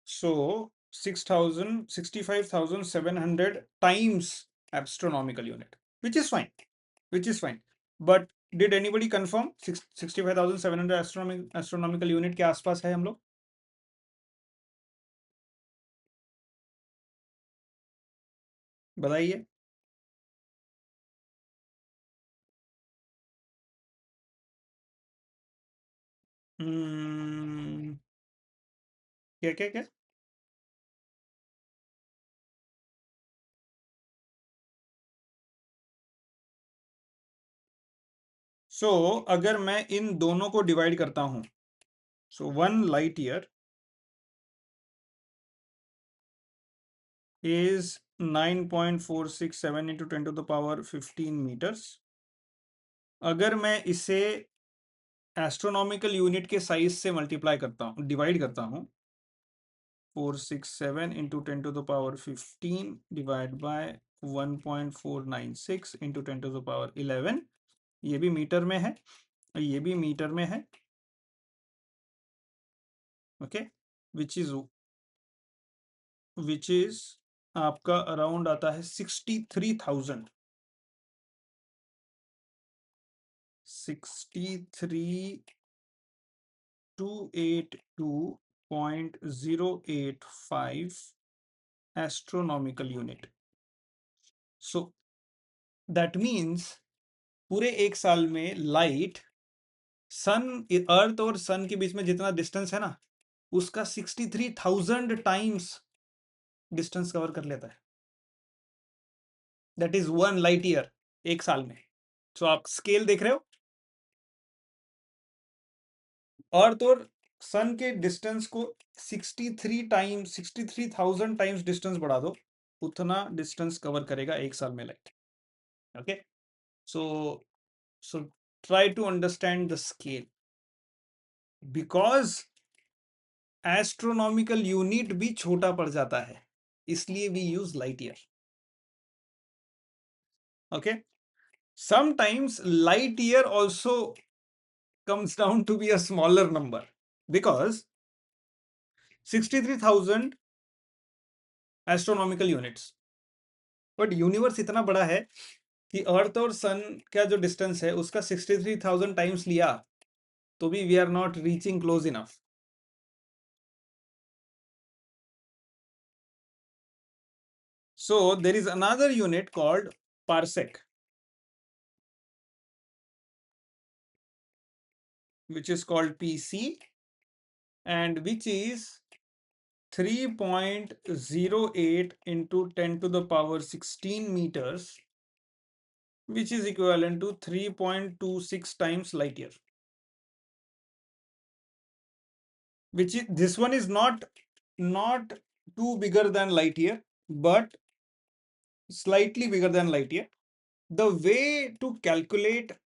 सो 65,700 times astronomical unit, which is fine, but did anybody confirm 65,700 astronomical unit के आसपास है हम लोग? बताइए। क्या क्या क्या? सो अगर मैं इन दोनों को डिवाइड करता हूं, सो 1 light year is 9.467 into 10 to the power 15 meters। अगर मैं इसे एस्ट्रोनॉमिकल यूनिट के साइज से मल्टीप्लाई करता हूँ, डिवाइड करता हूँ, 467 into 10 to the power 15 divide by 1.496 into 10 to the power 11, ये भी मीटर में है, ये भी मीटर में है, ओके, विच इज आपका अराउंड आता है 63,000, 63,282.085 astronomical unit. So that means पूरे एक साल में लाइट सन, अर्थ और सन के बीच में जितना डिस्टेंस है ना, उसका 63,000 टाइम्स डिस्टेंस कवर कर लेता है। दैट इज 1 लाइट ईयर एक साल में। सो आप स्केल देख रहे हो, अर्थ और सन के डिस्टेंस को 63,000 टाइम्स डिस्टेंस बढ़ा दो, उतना डिस्टेंस कवर करेगा एक साल में light, okay. So try to understand the scale, because astronomical unit भी छोटा पड़ जाता है, इसलिए we use light year, okay. Sometimes light year also comes down to be a smaller number because 63,000 astronomical units, but universe इतना बड़ा है कि अर्थ और सन का जो डिस्टेंस है उसका 63,000 टाइम्स लिया तो भी we are not reaching close enough. So there is another unit called parsec, which is called PC, and which is 3.08 into 10 to the power 16 meters, which is equivalent to 3.26 times light year. Which is, this one is not too bigger than light year, but slightly bigger than light year. The way to calculate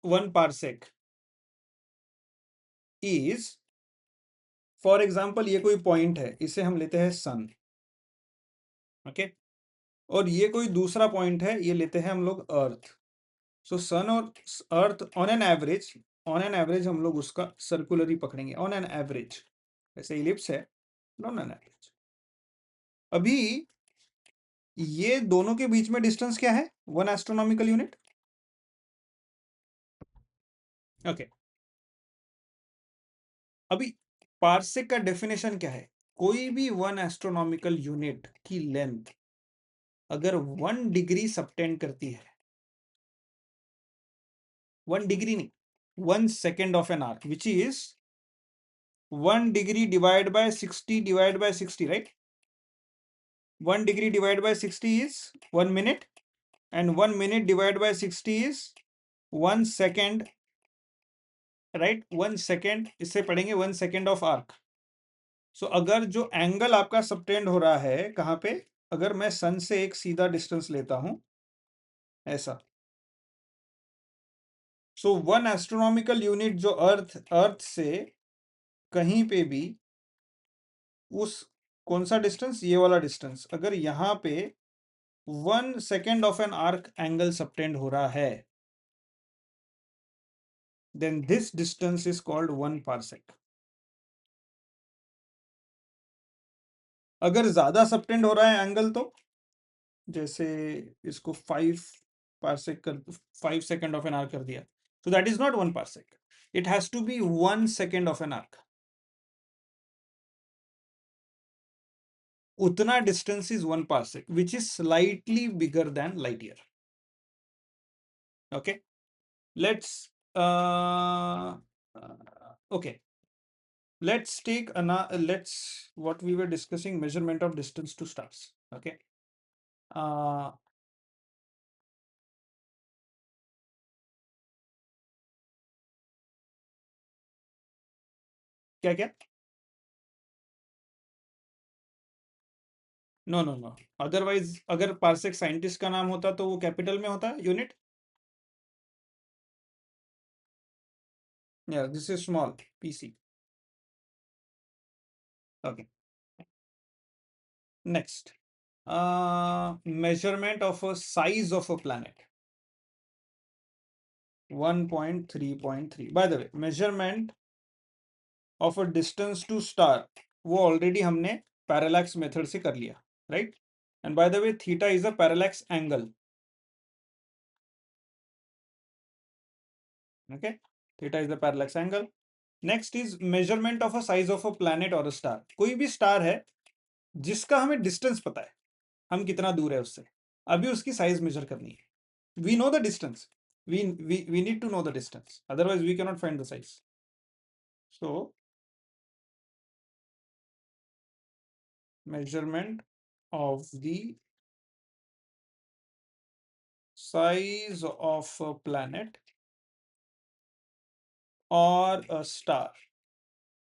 1 parsec is, for example ये कोई point है, इसे हम लेते हैं सन, okay, और ये कोई दूसरा पॉइंट है, ये लेते हैं हम लोग अर्थ। सो सन और अर्थ ऑन एन एवरेज हम लोग उसका सर्कुलर ही पकड़ेंगे, ऑन एन एवरेज, जैसे इलिप्स है, ऑन एन एवरेज। अभी ये दोनों के बीच में डिस्टेंस क्या है, 1 एस्ट्रोनॉमिकल यूनिट, ओके। अभी पार्सेक का डेफिनेशन क्या है,
कोई भी 1 एस्ट्रोनॉमिकल यूनिट की लेंथ अगर 1 डिग्री सबटेंड करती है, 1 डिग्री नहीं, 1 second of an arc, which is 1 degree divided by 60 divided by 60, right? 1 degree divided by 60 is 1 minute, and 1 minute divided by 60 is 1 second, right? 1 second, इससे पढ़ेंगे 1 second of arc. So अगर जो angle आपका subtend हो रहा है कहाँ पे, अगर मैं सन से एक सीधा डिस्टेंस लेता हूं ऐसा, सो 1 एस्ट्रोनॉमिकल यूनिट जो अर्थ से कहीं पे भी उस कौन सा डिस्टेंस, ये वाला डिस्टेंस, अगर यहाँ पे 1 second of an arc angle subtend हो रहा है, then this distance is called 1 parsec. अगर ज्यादा सबटेंड हो रहा है एंगल तो जैसे इसको 5 पार्सेक कर, 5 सेकेंड ऑफ एन आर्क कर दिया, so that is not 1 parsec. It has to be 1 second of an arc. उतना distance is 1 parsec, which is slightly bigger than light year. Okay, let's okay, let's take let's what we were discussing, measurement of distance to stars. Okay, uh, क्या क्या, no no no, otherwise अगर parsec scientist का नाम होता तो वो capital में होता यूनिट, या this is small PC. Okay, next, measurement of a size of a planet, 1.3.3. by the way, measurement of a distance to star वो ऑलरेडी हमने पैरेलैक्स मेथड से कर लिया, right? And bye the way theta is a parallax angle. Okay, theta is the parallax angle. Next is measurement of a size of a planet और a star. कोई भी star है जिसका हमें डिस्टेंस पता है, हम कितना दूर है उससे, अभी उसकी साइज मेजर करनी है. We know the distance, we need to know the distance, otherwise we cannot find the size. So measurement of the size of a planet or a star.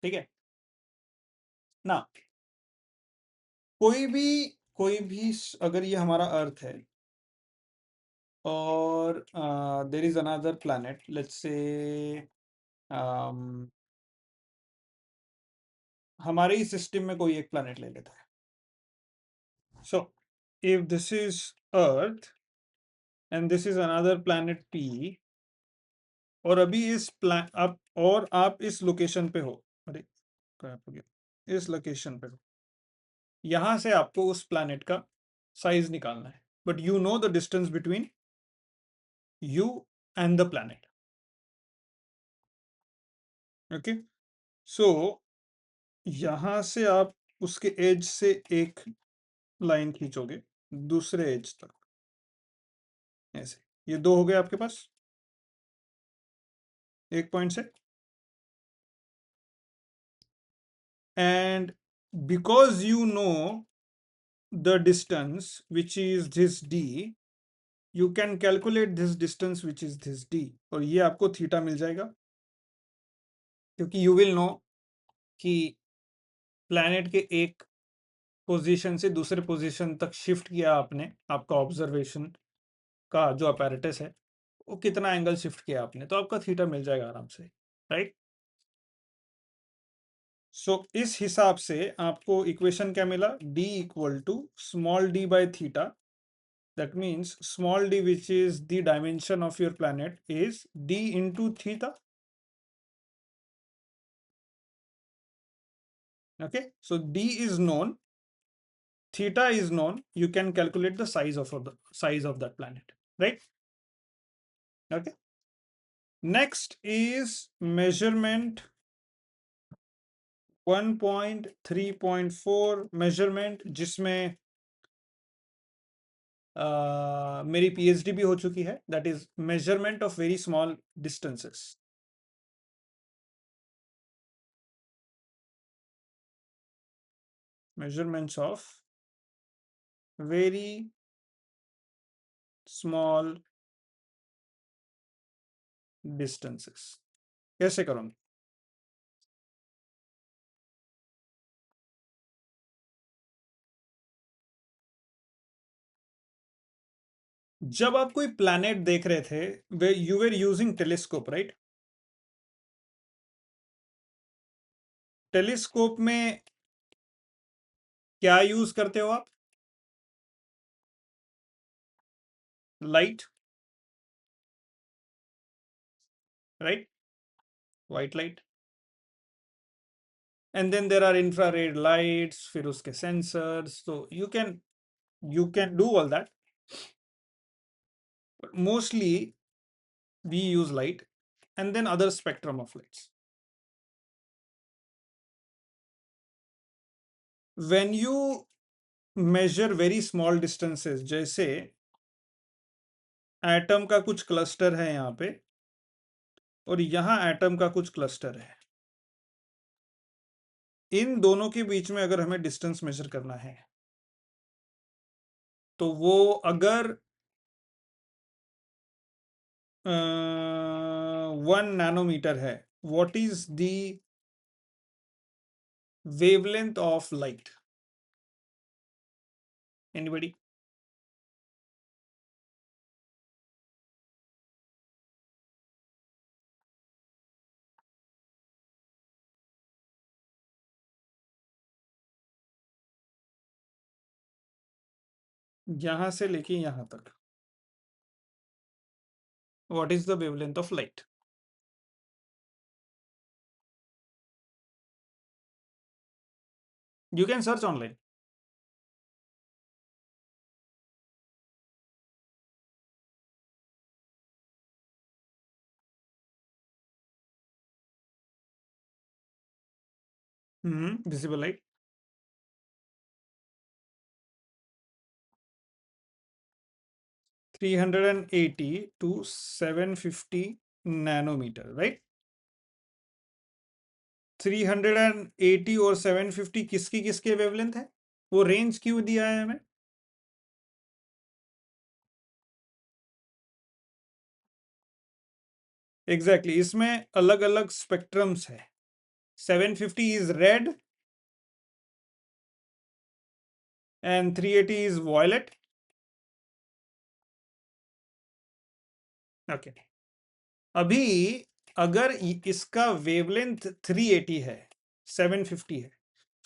ठीक है ना, कोई भी अगर ये हमारा अर्थ है और देर is another planet, let's say हमारे ही सिस्टम में कोई एक प्लैनेट ले लेता है. So if this is earth and this is another planet P, और अभी इस प्लान आप, और आप इस लोकेशन पे हो, अरे क्या हो गया, इस लोकेशन पे हो, यहां से आपको उस प्लैनेट का साइज निकालना है, but you know the distance between you and the planet. Okay, so यहां से आप उसके एज से एक लाइन खींचोगे दूसरे एज तक, ऐसे, ये दो हो गए आपके पास एक पॉइंट से, and because you know the distance which is this D, you can calculate this distance which is this D, और ये आपको थीटा मिल जाएगा, क्योंकि यू विल नो कि प्लैनेट के एक पोजीशन से दूसरे पोजीशन तक शिफ्ट किया आपने, आपका ऑब्जर्वेशन का जो अपैरेटस है वो कितना एंगल शिफ्ट किया आपने, तो आपका थीटा मिल जाएगा आराम से, राइट? सो इस हिसाब से आपको इक्वेशन क्या मिला, d equal to small d by theta. That means small d which is the dimension of your planet is d into theta. Okay, so d is known, theta is known, you can calculate the size of that planet, right? Okay, next is measurement 1.3.4 measurement, जिसमें मेरी PhD भी हो चुकी है, that is measurement of very small distances. Measurements of very small distances कैसे करूंगी? जब आप कोई प्लैनेट देख रहे थे, way you were using telescope, right? Telescope में क्या यूज करते हो आप? Light, right? White light. And then there are infrared lights, फिर उसके सेंसर्स, तो you can do all that, but mostly we use light and then other spectrum of lights. When you measure very small distances, जैसे atom का कुछ cluster है यहाँ पे और यहाँ एटम का कुछ क्लस्टर है, इन दोनों के बीच में अगर हमें डिस्टेंस मेजर करना है तो वो अगर 1 नैनोमीटर है, what is the wavelength of light? Anybody? यहां से लेके यहां तक, what is the wavelength of light? You can search online. Visible light. 380 to 750 nanometer, right? 380 और 750 किसकी किसके वेवलेंथ है? वो रेंज क्यों दिया है हमें? एग्जैक्टली इसमें अलग अलग स्पेक्ट्रम्स है। 750 is red and 380 is violet. Okay, अभी अगर इसका वेवलेंथ 380 है, 750 है,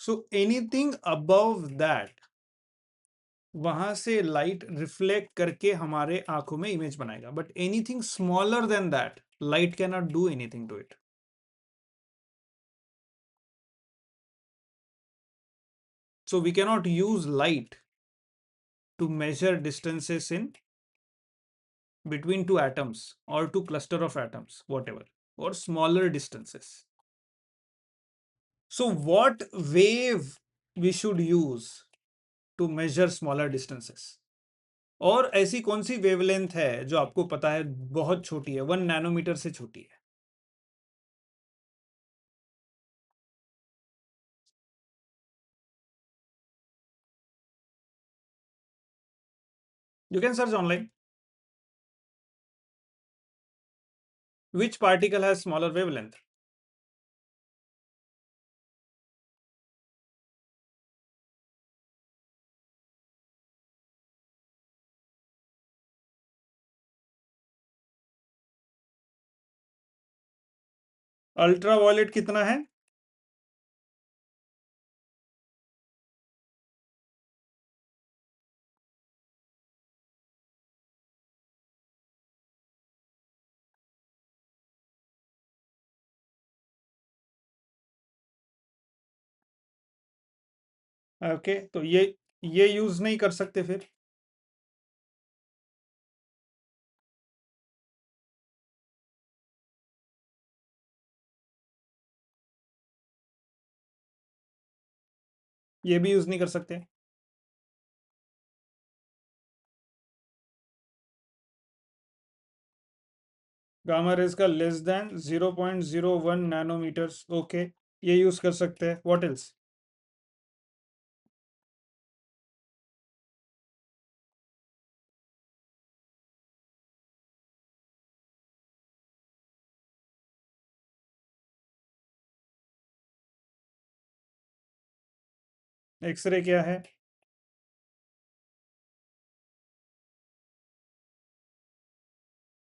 सो एनीथिंग अबव दैट वहां से लाइट रिफ्लेक्ट करके हमारे आंखों में इमेज बनाएगा, but anything smaller than that light can not do anything to it. So we cannot use light to measure distances in between two atoms or two cluster of atoms, whatever, or smaller distances. So what wave we should use to measure smaller distances? और ऐसी कौन सी wavelength है जो आपको पता है बहुत छोटी है, 1 नैनोमीटर से छोटी है? You can search online. Which particle has smaller wavelength? Ultraviolet कितना है? ओके, तो ये यूज नहीं कर सकते फिर? ये भी यूज नहीं कर सकते। गामा रेज का लेस देन 0.01 नैनोमीटर्स, ओके, ये यूज कर सकते हैं। What else? एक्सरे क्या है?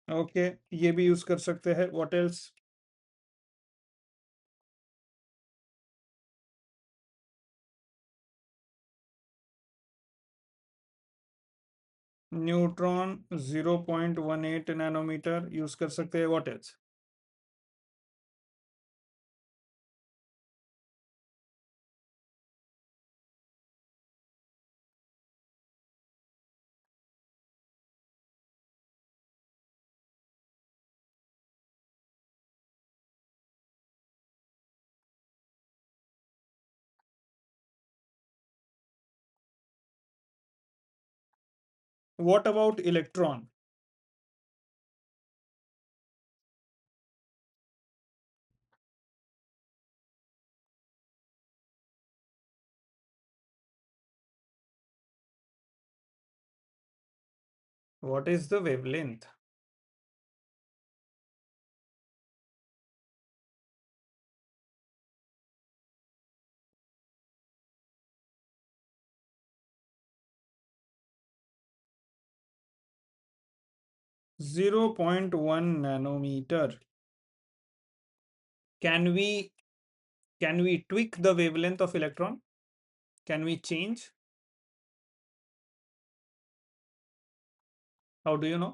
ओके, ये भी यूज कर सकते हैं। What else? Neutron 0.18 nanometer use कर सकते हैं। What else? What about electron? What is the wavelength? 0.1 nanometer. Can we tweak the wavelength of electron? Can we change? How do you know?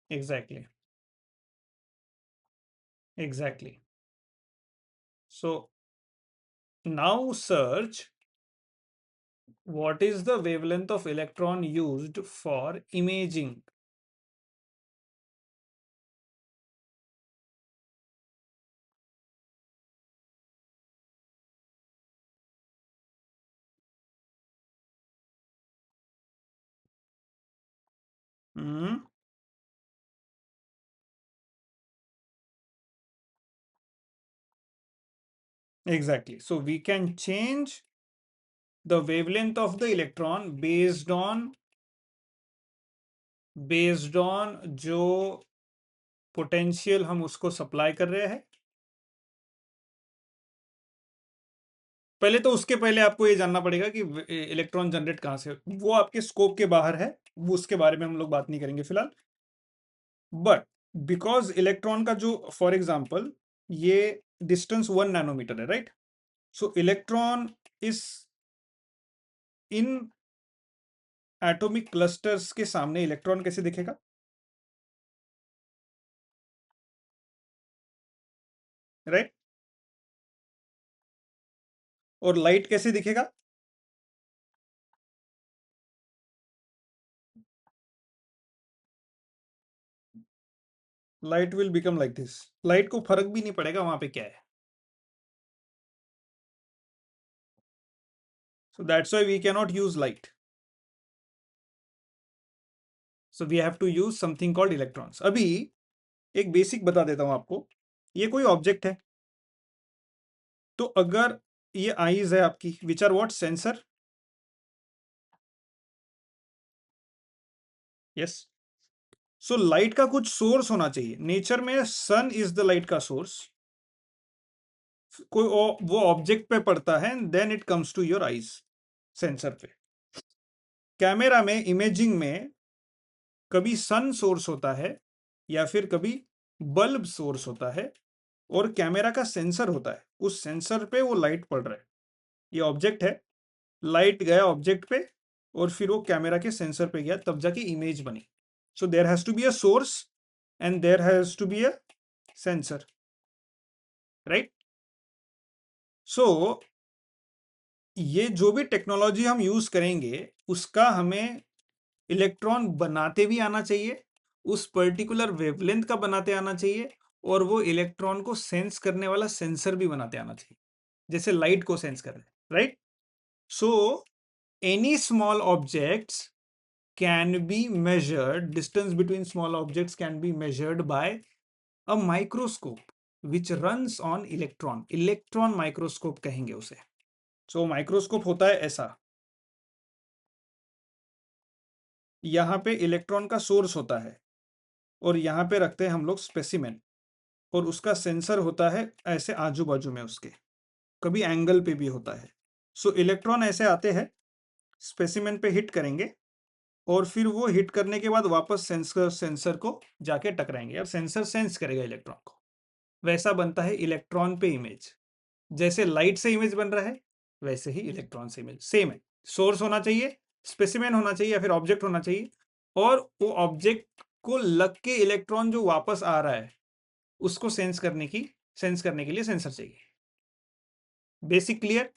Exactly. Exactly. So now search what is the wavelength of electron used for imaging. Hmm. Exactly. So we can change the wavelength of the electron based on जो potential हम उसको supply कर रहे हैं। पहले तो उसके पहले आपको ये जानना पड़ेगा कि इलेक्ट्रॉन जनरेट कहाँ से, वो आपके स्कोप के बाहर है, वो उसके बारे में हम लोग बात नहीं करेंगे फिलहाल। बट बिकॉज इलेक्ट्रॉन का जो, फॉर एग्जांपल, ये डिस्टेंस 1 नैनोमीटर है, राइट? सो इलेक्ट्रॉन इस इन एटॉमिक क्लस्टर्स के सामने इलेक्ट्रॉन कैसे दिखेगा? राइट? और लाइट कैसे दिखेगा? Light will become like this. Light को फर्क भी नहीं पड़ेगा वहां पे क्या है। So that's why we can not use light, so we have to use something called electrons. अभी एक बेसिक बता देता हूं आपको। ये कोई ऑब्जेक्ट है, तो अगर ये आईज है आपकी, which are what? Sensor. Yes. So light का कुछ सोर्स होना चाहिए। नेचर में सन इज द लाइट का सोर्स। कोई वो ऑब्जेक्ट पे पड़ता है, then it comes to your eyes, sensor पे। कैमरा में, इमेजिंग में, कभी सन सोर्स होता है या फिर कभी बल्ब सोर्स होता है, और कैमरा का सेंसर होता है, उस सेंसर पे वो लाइट पड़ रहा है। ये ऑब्जेक्ट है, लाइट गया ऑब्जेक्ट पे और फिर वो कैमरा के सेंसर पे गया, तब जाके इमेज बनी। So there has to be a source and there has to be a sensor, right? So ये जो भी टेक्नोलॉजी हम यूज करेंगे, उसका हमें इलेक्ट्रॉन बनाते भी आना चाहिए, उस पर्टिकुलर वेवलेंथ का बनाते आना चाहिए, और वो इलेक्ट्रॉन को सेंस करने वाला सेंसर भी बनाते आना चाहिए, जैसे लाइट को सेंस कर रहे हैं, right? So any small objects can be measured, distance between small objects can be measured by a microscope which runs on electron microscope कहेंगे उसे. So microscope होता है ऐसा, यहाँ पे इलेक्ट्रॉन का सोर्स होता है और यहाँ पे रखते हैं हम लोग स्पेसिमेन, और उसका सेंसर होता है ऐसे आजू बाजू में उसके, कभी एंगल पे भी होता है. सो इलेक्ट्रॉन ऐसे आते हैं, स्पेसिमेन पे हिट करेंगे और फिर वो हिट करने के बाद वापस सेंसर को जाके टकराएंगे और सेंसर सेंस करेगा इलेक्ट्रॉन को. वैसा बनता है इलेक्ट्रॉन पे इमेज. जैसे लाइट से इमेज बन रहा है वैसे ही इलेक्ट्रॉन से इमेज सेम है. सोर्स होना चाहिए, स्पेसिमेन होना चाहिए या फिर ऑब्जेक्ट होना चाहिए, और वो ऑब्जेक्ट को लग के इलेक्ट्रॉन जो वापस आ रहा है उसको सेंस करने के लिए सेंसर चाहिए. Basic clear?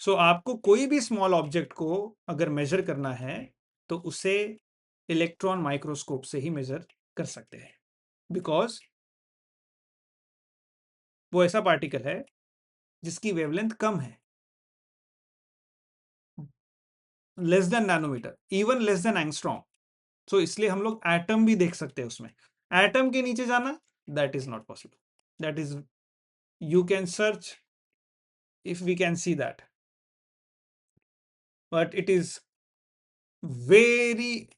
सो आपको कोई भी स्मॉल ऑब्जेक्ट को अगर मेजर करना है तो उसे इलेक्ट्रॉन माइक्रोस्कोप से ही मेजर कर सकते हैं, बिकॉज वो ऐसा पार्टिकल है जिसकी वेवलेंथ कम है, less than nanometer, even less than angstrom. So इसलिए हम लोग एटम भी देख सकते हैं उसमें. एटम के नीचे जाना, that is not possible. That is, you can search if we can see that, but it is very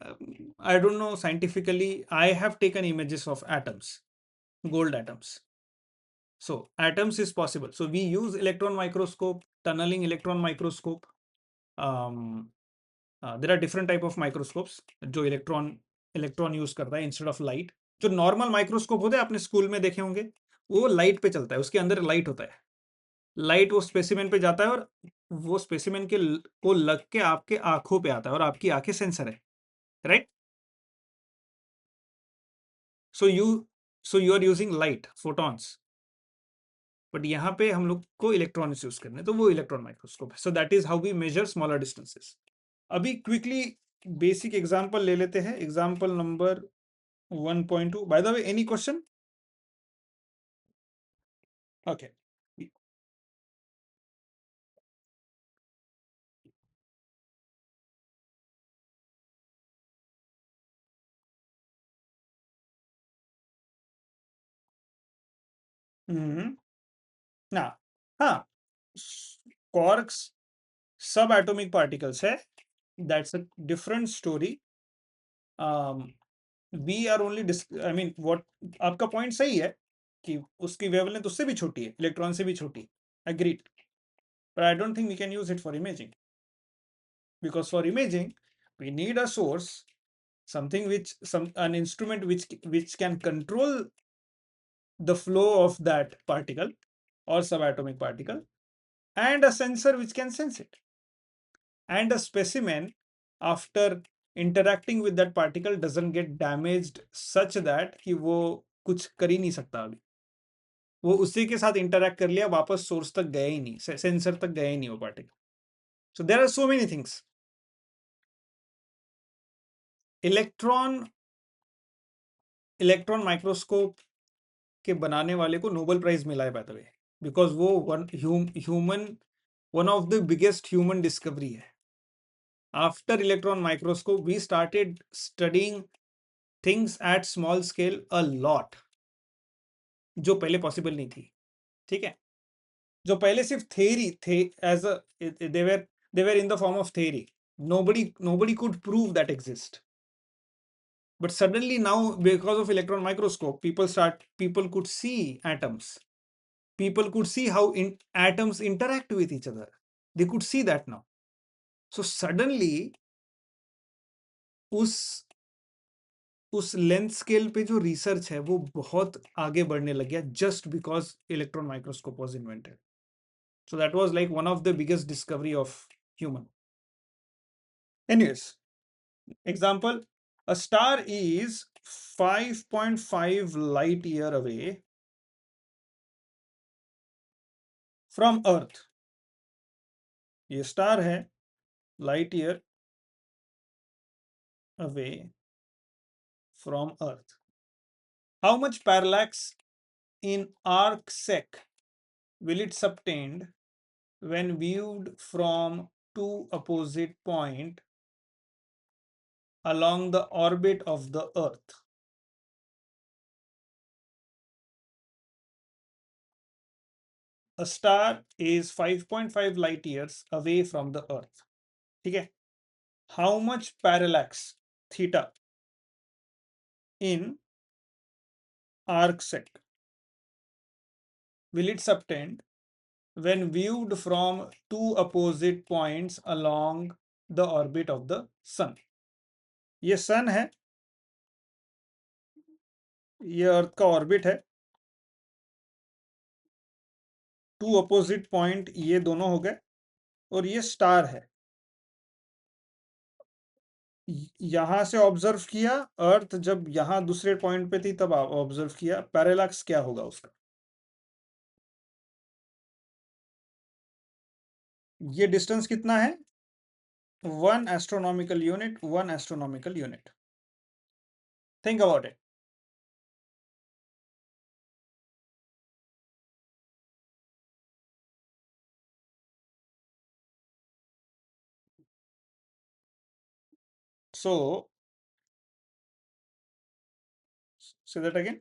I don't know, scientifically I have taken images of atoms, gold atoms. So atoms is possible. So we use electron microscope, tunneling electron microscope. There are different type of microscopes जो electron use करता है instead of light. जो normal microscope होते हैं आपने school में देखे होंगे, वो लाइट पे चलता है, उसके अंदर लाइट होता है. लाइट वो स्पेसिमेन पे जाता है और वो स्पेसिमेन को लग के आपके आंखों पे आता है और आपकी आंखें सेंसर है, right? So you are using light, photons, but यहाँ पे हम लोग को इलेक्ट्रॉनिक्स यूज करने, तो वो इलेक्ट्रॉन माइक्रोस्कोप है. So that is how we measure smaller distances. अभी क्विकली बेसिक एग्जांपल ले लेते हैं. Example number 1.2. By the way, any question? Okay. ना, हाँ, क्वार्क्स सब एटॉमिक पार्टिकल्स है, that's a different story. We are only I mean what, आपका point सही है कि उसकी वेवलेंथ उससे भी छोटी है, इलेक्ट्रॉन से भी छोटी, agreed. But I don't think we can use it for imaging, because for imaging we need a source, something which an instrument which can control the flow of that particle or subatomic particle, and a sensor which can sense it, and a specimen after interacting with that particle doesn't get damaged such that कि वो कुछ कर ही नहीं सकता. अभी वो उसी के साथ इंटरैक्ट कर लिया, वापस सोर्स तक गया ही नहीं, सेंसर तक गया ही नहीं वो particle. So there are so many things. Electron microscope के बनाने वाले को नोबेल प्राइज मिला है, बाय द वे, बिकॉज वो one of the biggest human discovery है. After electron microscope we started studying things at small scale a lot, जो पहले पॉसिबल नहीं थी. ठीक है, जो पहले सिर्फ थेरी थे, as a they were in the form of theory. Nobody could prove that exist. But suddenly now, because of electron microscope, people could see atoms. People could see how atoms interact with each other. They could see that now. So suddenly उस length scale पे जो research है वो बहुत आगे बढ़ने लग गया, just because electron microscope was invented. So that was like one of the biggest discovery of human. Anyways, example, a star is 5.5 light year away from earth. ये स्टार है light year away from earth. How much parallax in arc sec will it subtend when viewed from two opposite points along the orbit of the Earth? A star is 5.5 light years away from the Earth. ठीक है? How much parallax theta in arc sec will it subtend when viewed from two opposite points along the orbit of the sun? ये सन है, ये अर्थ का orbit है, to opposite point ये दोनों हो गए, और ये स्टार है. यहां से ऑब्जर्व किया अर्थ, जब यहां दूसरे पॉइंट पे थी तब ऑब्जर्व किया, पैरेलैक्स क्या होगा उसका? ये डिस्टेंस कितना है? 1 astronomical unit, 1 astronomical unit. Think about it. So say that again.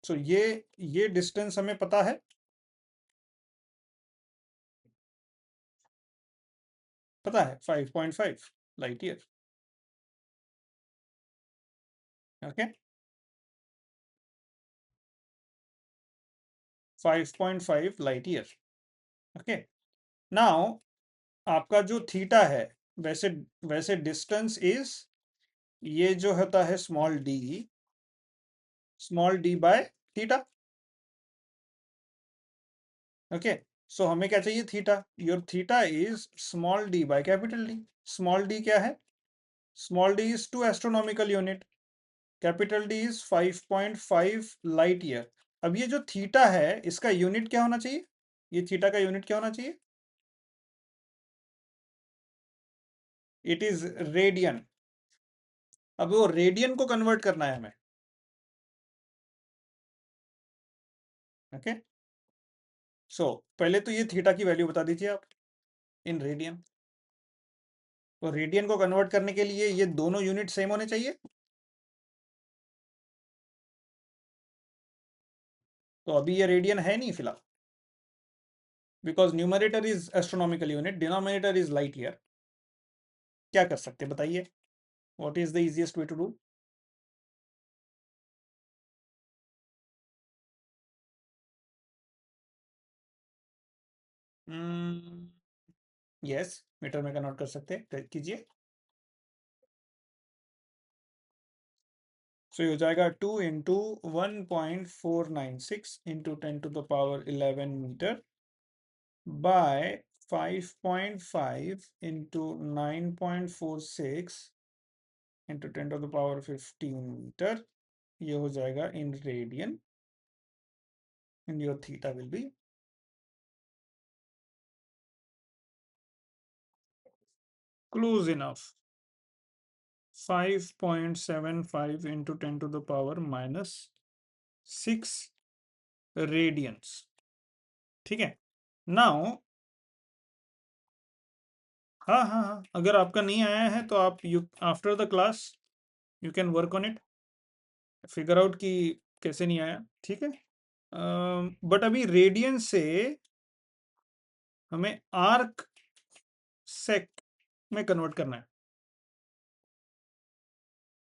So ये डिस्टेंस हमें पता है, पता है 5.5 light year. Okay, 5.5 light year. Okay, now आपका जो थीटा है, वैसे वैसे डिस्टेंस इज, ये जो होता है small D by theta. Okay, so हमें क्या चाहिए? Theta. Your theta is small D by capital D. Small D क्या है? Small D is 2 astronomical unit, capital D is 5.5 light year. अब ये जो थीटा है इसका यूनिट क्या होना चाहिए? ये थीटा का यूनिट क्या होना चाहिए? It is radian. अब वो रेडियन को कन्वर्ट करना है हमें. ओके, सो पहले तो ये थीटा की वैल्यू बता दीजिए आप इन रेडियन. तो रेडियन को कन्वर्ट करने के लिए ये दोनों यूनिट सेम होने चाहिए. तो अभी ये रेडियन है नहीं फिलहाल, because numerator is astronomical unit, denominator is light year. क्या कर सकते हैं बताइए? What is the easiest way to do? Yes, meter में कन्वर्ट कर सकते हैं, कीजिए. सो ये हो जाएगा 2 into 1.496 into 10⁻11 meter by 5.5 into 9.46 into 10⁻15 meter. ये हो जाएगा in radian, and your theta will be close enough, 5.75 into 10⁻⁻6 radians. ठीक है, नाउ हाँ, अगर आपका नहीं आया है तो आप after the class you can work on it, figure out कि कैसे नहीं आया. ठीक है, बट अभी रेडियन से हमें आर्क सेक में कन्वर्ट करना है.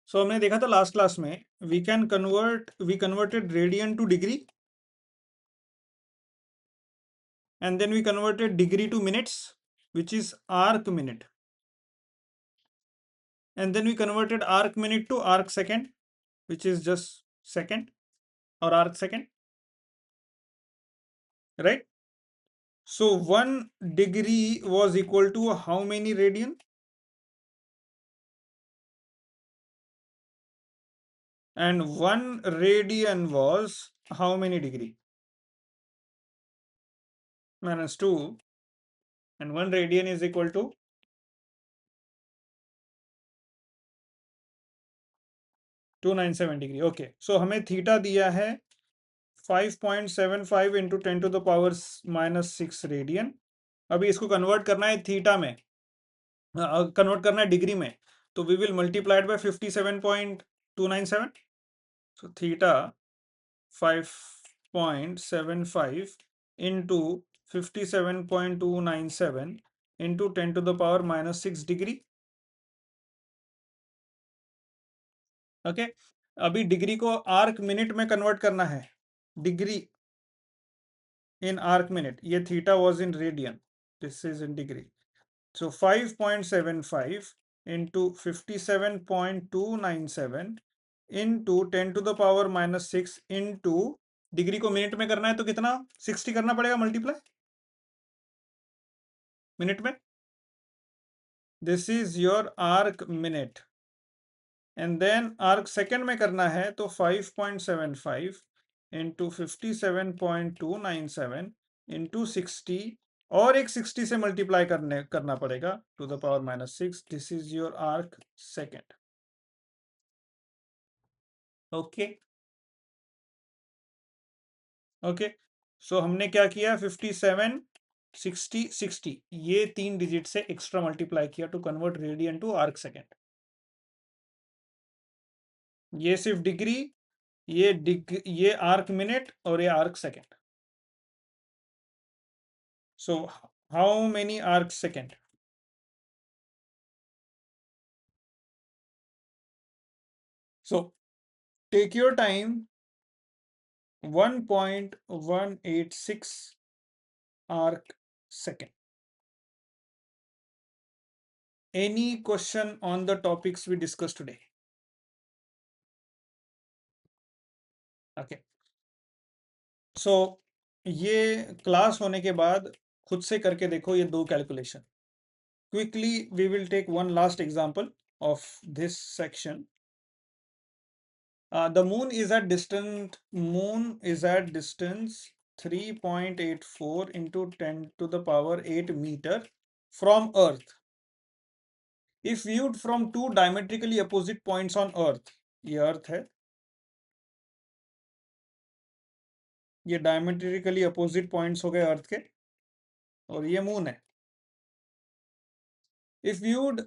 सो हमने देखा था लास्ट क्लास में, we converted radian to degree, and then we converted degree to minutes, which is arc minute, and then we converted arc minute to arc second, which is just second or arc second, right? So 1 degree was equal to how many radian? And 1 radian was how many degree? -2, and 1 radian is equal to 297 degree. Okay, so हमें theta दिया है 5.75 into 10 to the power -6 radian. अभी इसको convert करना है theta में, कन्वर्ट करना है डिग्री में, तो we will multiplied by 57.297। So theta 5.75 into 57.297 into 10 to the power -6 degree. Okay, अभी डिग्री को आर्क मिनट में कन्वर्ट करना है, डिग्री इन आर्क मिनट। ये theta was in radian, this is in degree. So 5.75 into 57.297 into 10 to the power -6 into degree को minute में करना है तो कितना 60 करना पड़ेगा मल्टीप्लाई मिनट में। This is your arc minute. And then arc second में करना है तो 5.75 इंटू 57.297 इंटू 60 और एक 60 से मल्टीप्लाई करना पड़ेगा to the power -6। This is your arc second. Okay okay, so हमने क्या किया, 57 60 60 ये 3 डिजिट से एक्स्ट्रा मल्टीप्लाई किया to convert radian to arc second. ये सिर्फ डिग्री, ये आर्क मिनट और ये arc second. So how many arc second? So take your time, 1.186 arc second. Any question on the topics we discussed today? Okay. So ये class होने के बाद खुद से करके देखो ये दो calculation. Quickly we will take one last example of this section. The moon is at distance 3.84 into 10 to the power 8 meter from Earth. If viewed from two diametrically opposite points on Earth, ये Earth है, ये diametrically opposite points हो गए Earth के, और ये moon है। If viewed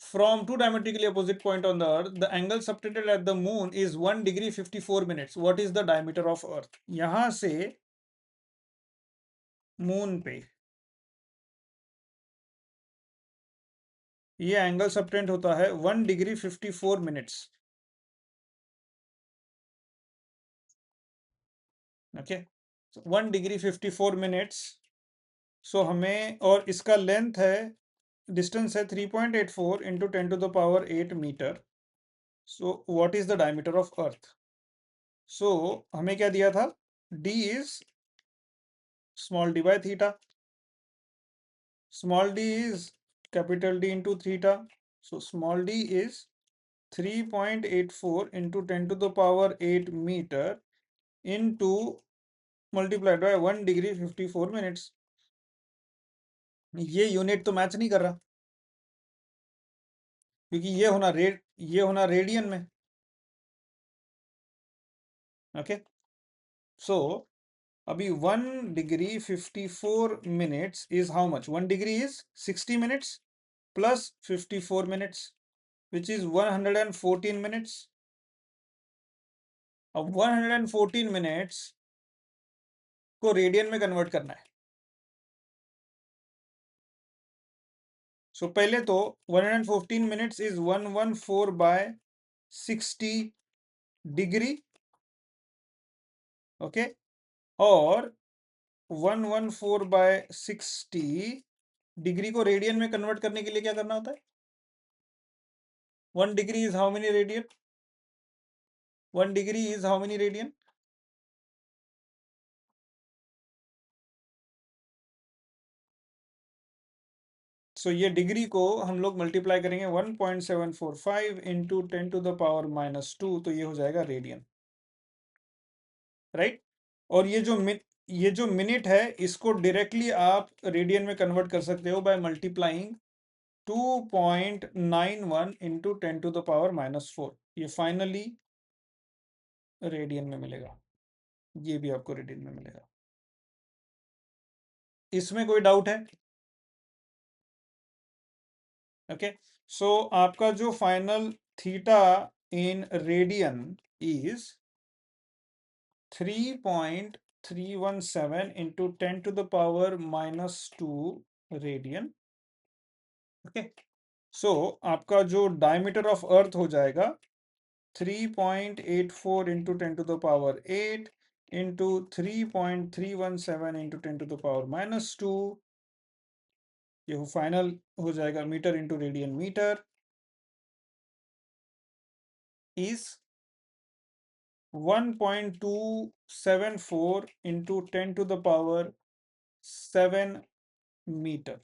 from two diametrically opposite point on the Earth, the angle subtended at the moon is 1 degree 54 minutes. What is the diameter of Earth? यहाँ से moon पे ये एंगल सबटेंड होता है 1 degree 54 minutes. Okay, 1 degree 54 minutes. So हमें, और इसका length है, डिस्टेंस है 3.84 into 10 to the power 8 meter. So what is the diameter of earth? So हमें क्या दिया था, d is small d by theta, small d is capital D into theta. So small d is 3.84 into 10 to the power 8 meter into multiplied by 1 degree 54 minutes. ये unit तो match नहीं कर रहा, क्योंकि ये होना रेडियन में। ओके, सो अभी 1 degree 54 minutes is how much? 1 degree is 60 minutes plus 54 minutes which is 114 minutes. अब 114 मिनट्स को रेडियन में कन्वर्ट करना है। सो पहले तो 114 minutes is 114 by 60 degree. Okay, और 114 बाय 60 डिग्री को रेडियन में कन्वर्ट करने के लिए क्या करना होता है? 1 degree is how many radian? 1 degree is how many radian? So ये डिग्री को हम लोग मल्टीप्लाई करेंगे 1.745 इंटू 10 टू द पावर -2, तो ये हो जाएगा रेडियन, राइट। और ये जो मिनट है, इसको डायरेक्टली आप रेडियन में कन्वर्ट कर सकते हो by multiplying 2.91 into 10 to the power -4। ये फाइनली रेडियन में मिलेगा, ये भी आपको रेडियन में मिलेगा। इसमें कोई डाउट है? ओके, सो आपका जो final theta in radian is 3.317 into 10 to the power -2 radian. Okay, so आपका जो डायमीटर ऑफ अर्थ हो जाएगा 3.84 into 10 to the power 8 into 3.317 into 10 to the power -2, ये फाइनल हो जाएगा meter into radian meter is 1.274 into 10 to the power 7 meter.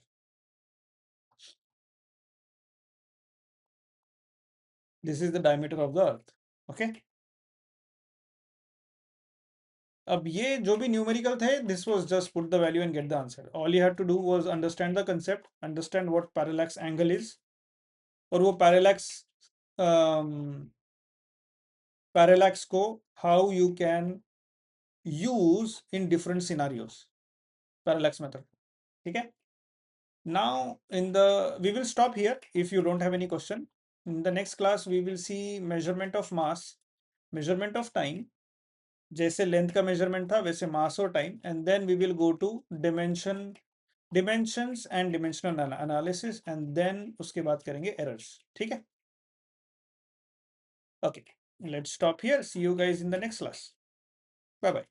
This is the diameter of the earth. Okay. अब ये जो भी न्यूमेरिकल थे, this was just put the value and get the answer. All you had to do was understand the concept, understand what parallax angle is, और वो parallax को how you can use in different scenarios, parallax method. ठीक है? Now we will stop here if you don't have any question. In the next class we will see measurement of mass, measurement of time, जैसे length का measurement था वैसे mass और time, and then we will go to dimensions and dimensional analysis, and then उसके बाद करेंगे errors. ठीक है, okay, let's stop here, see you guys in the next class, bye bye.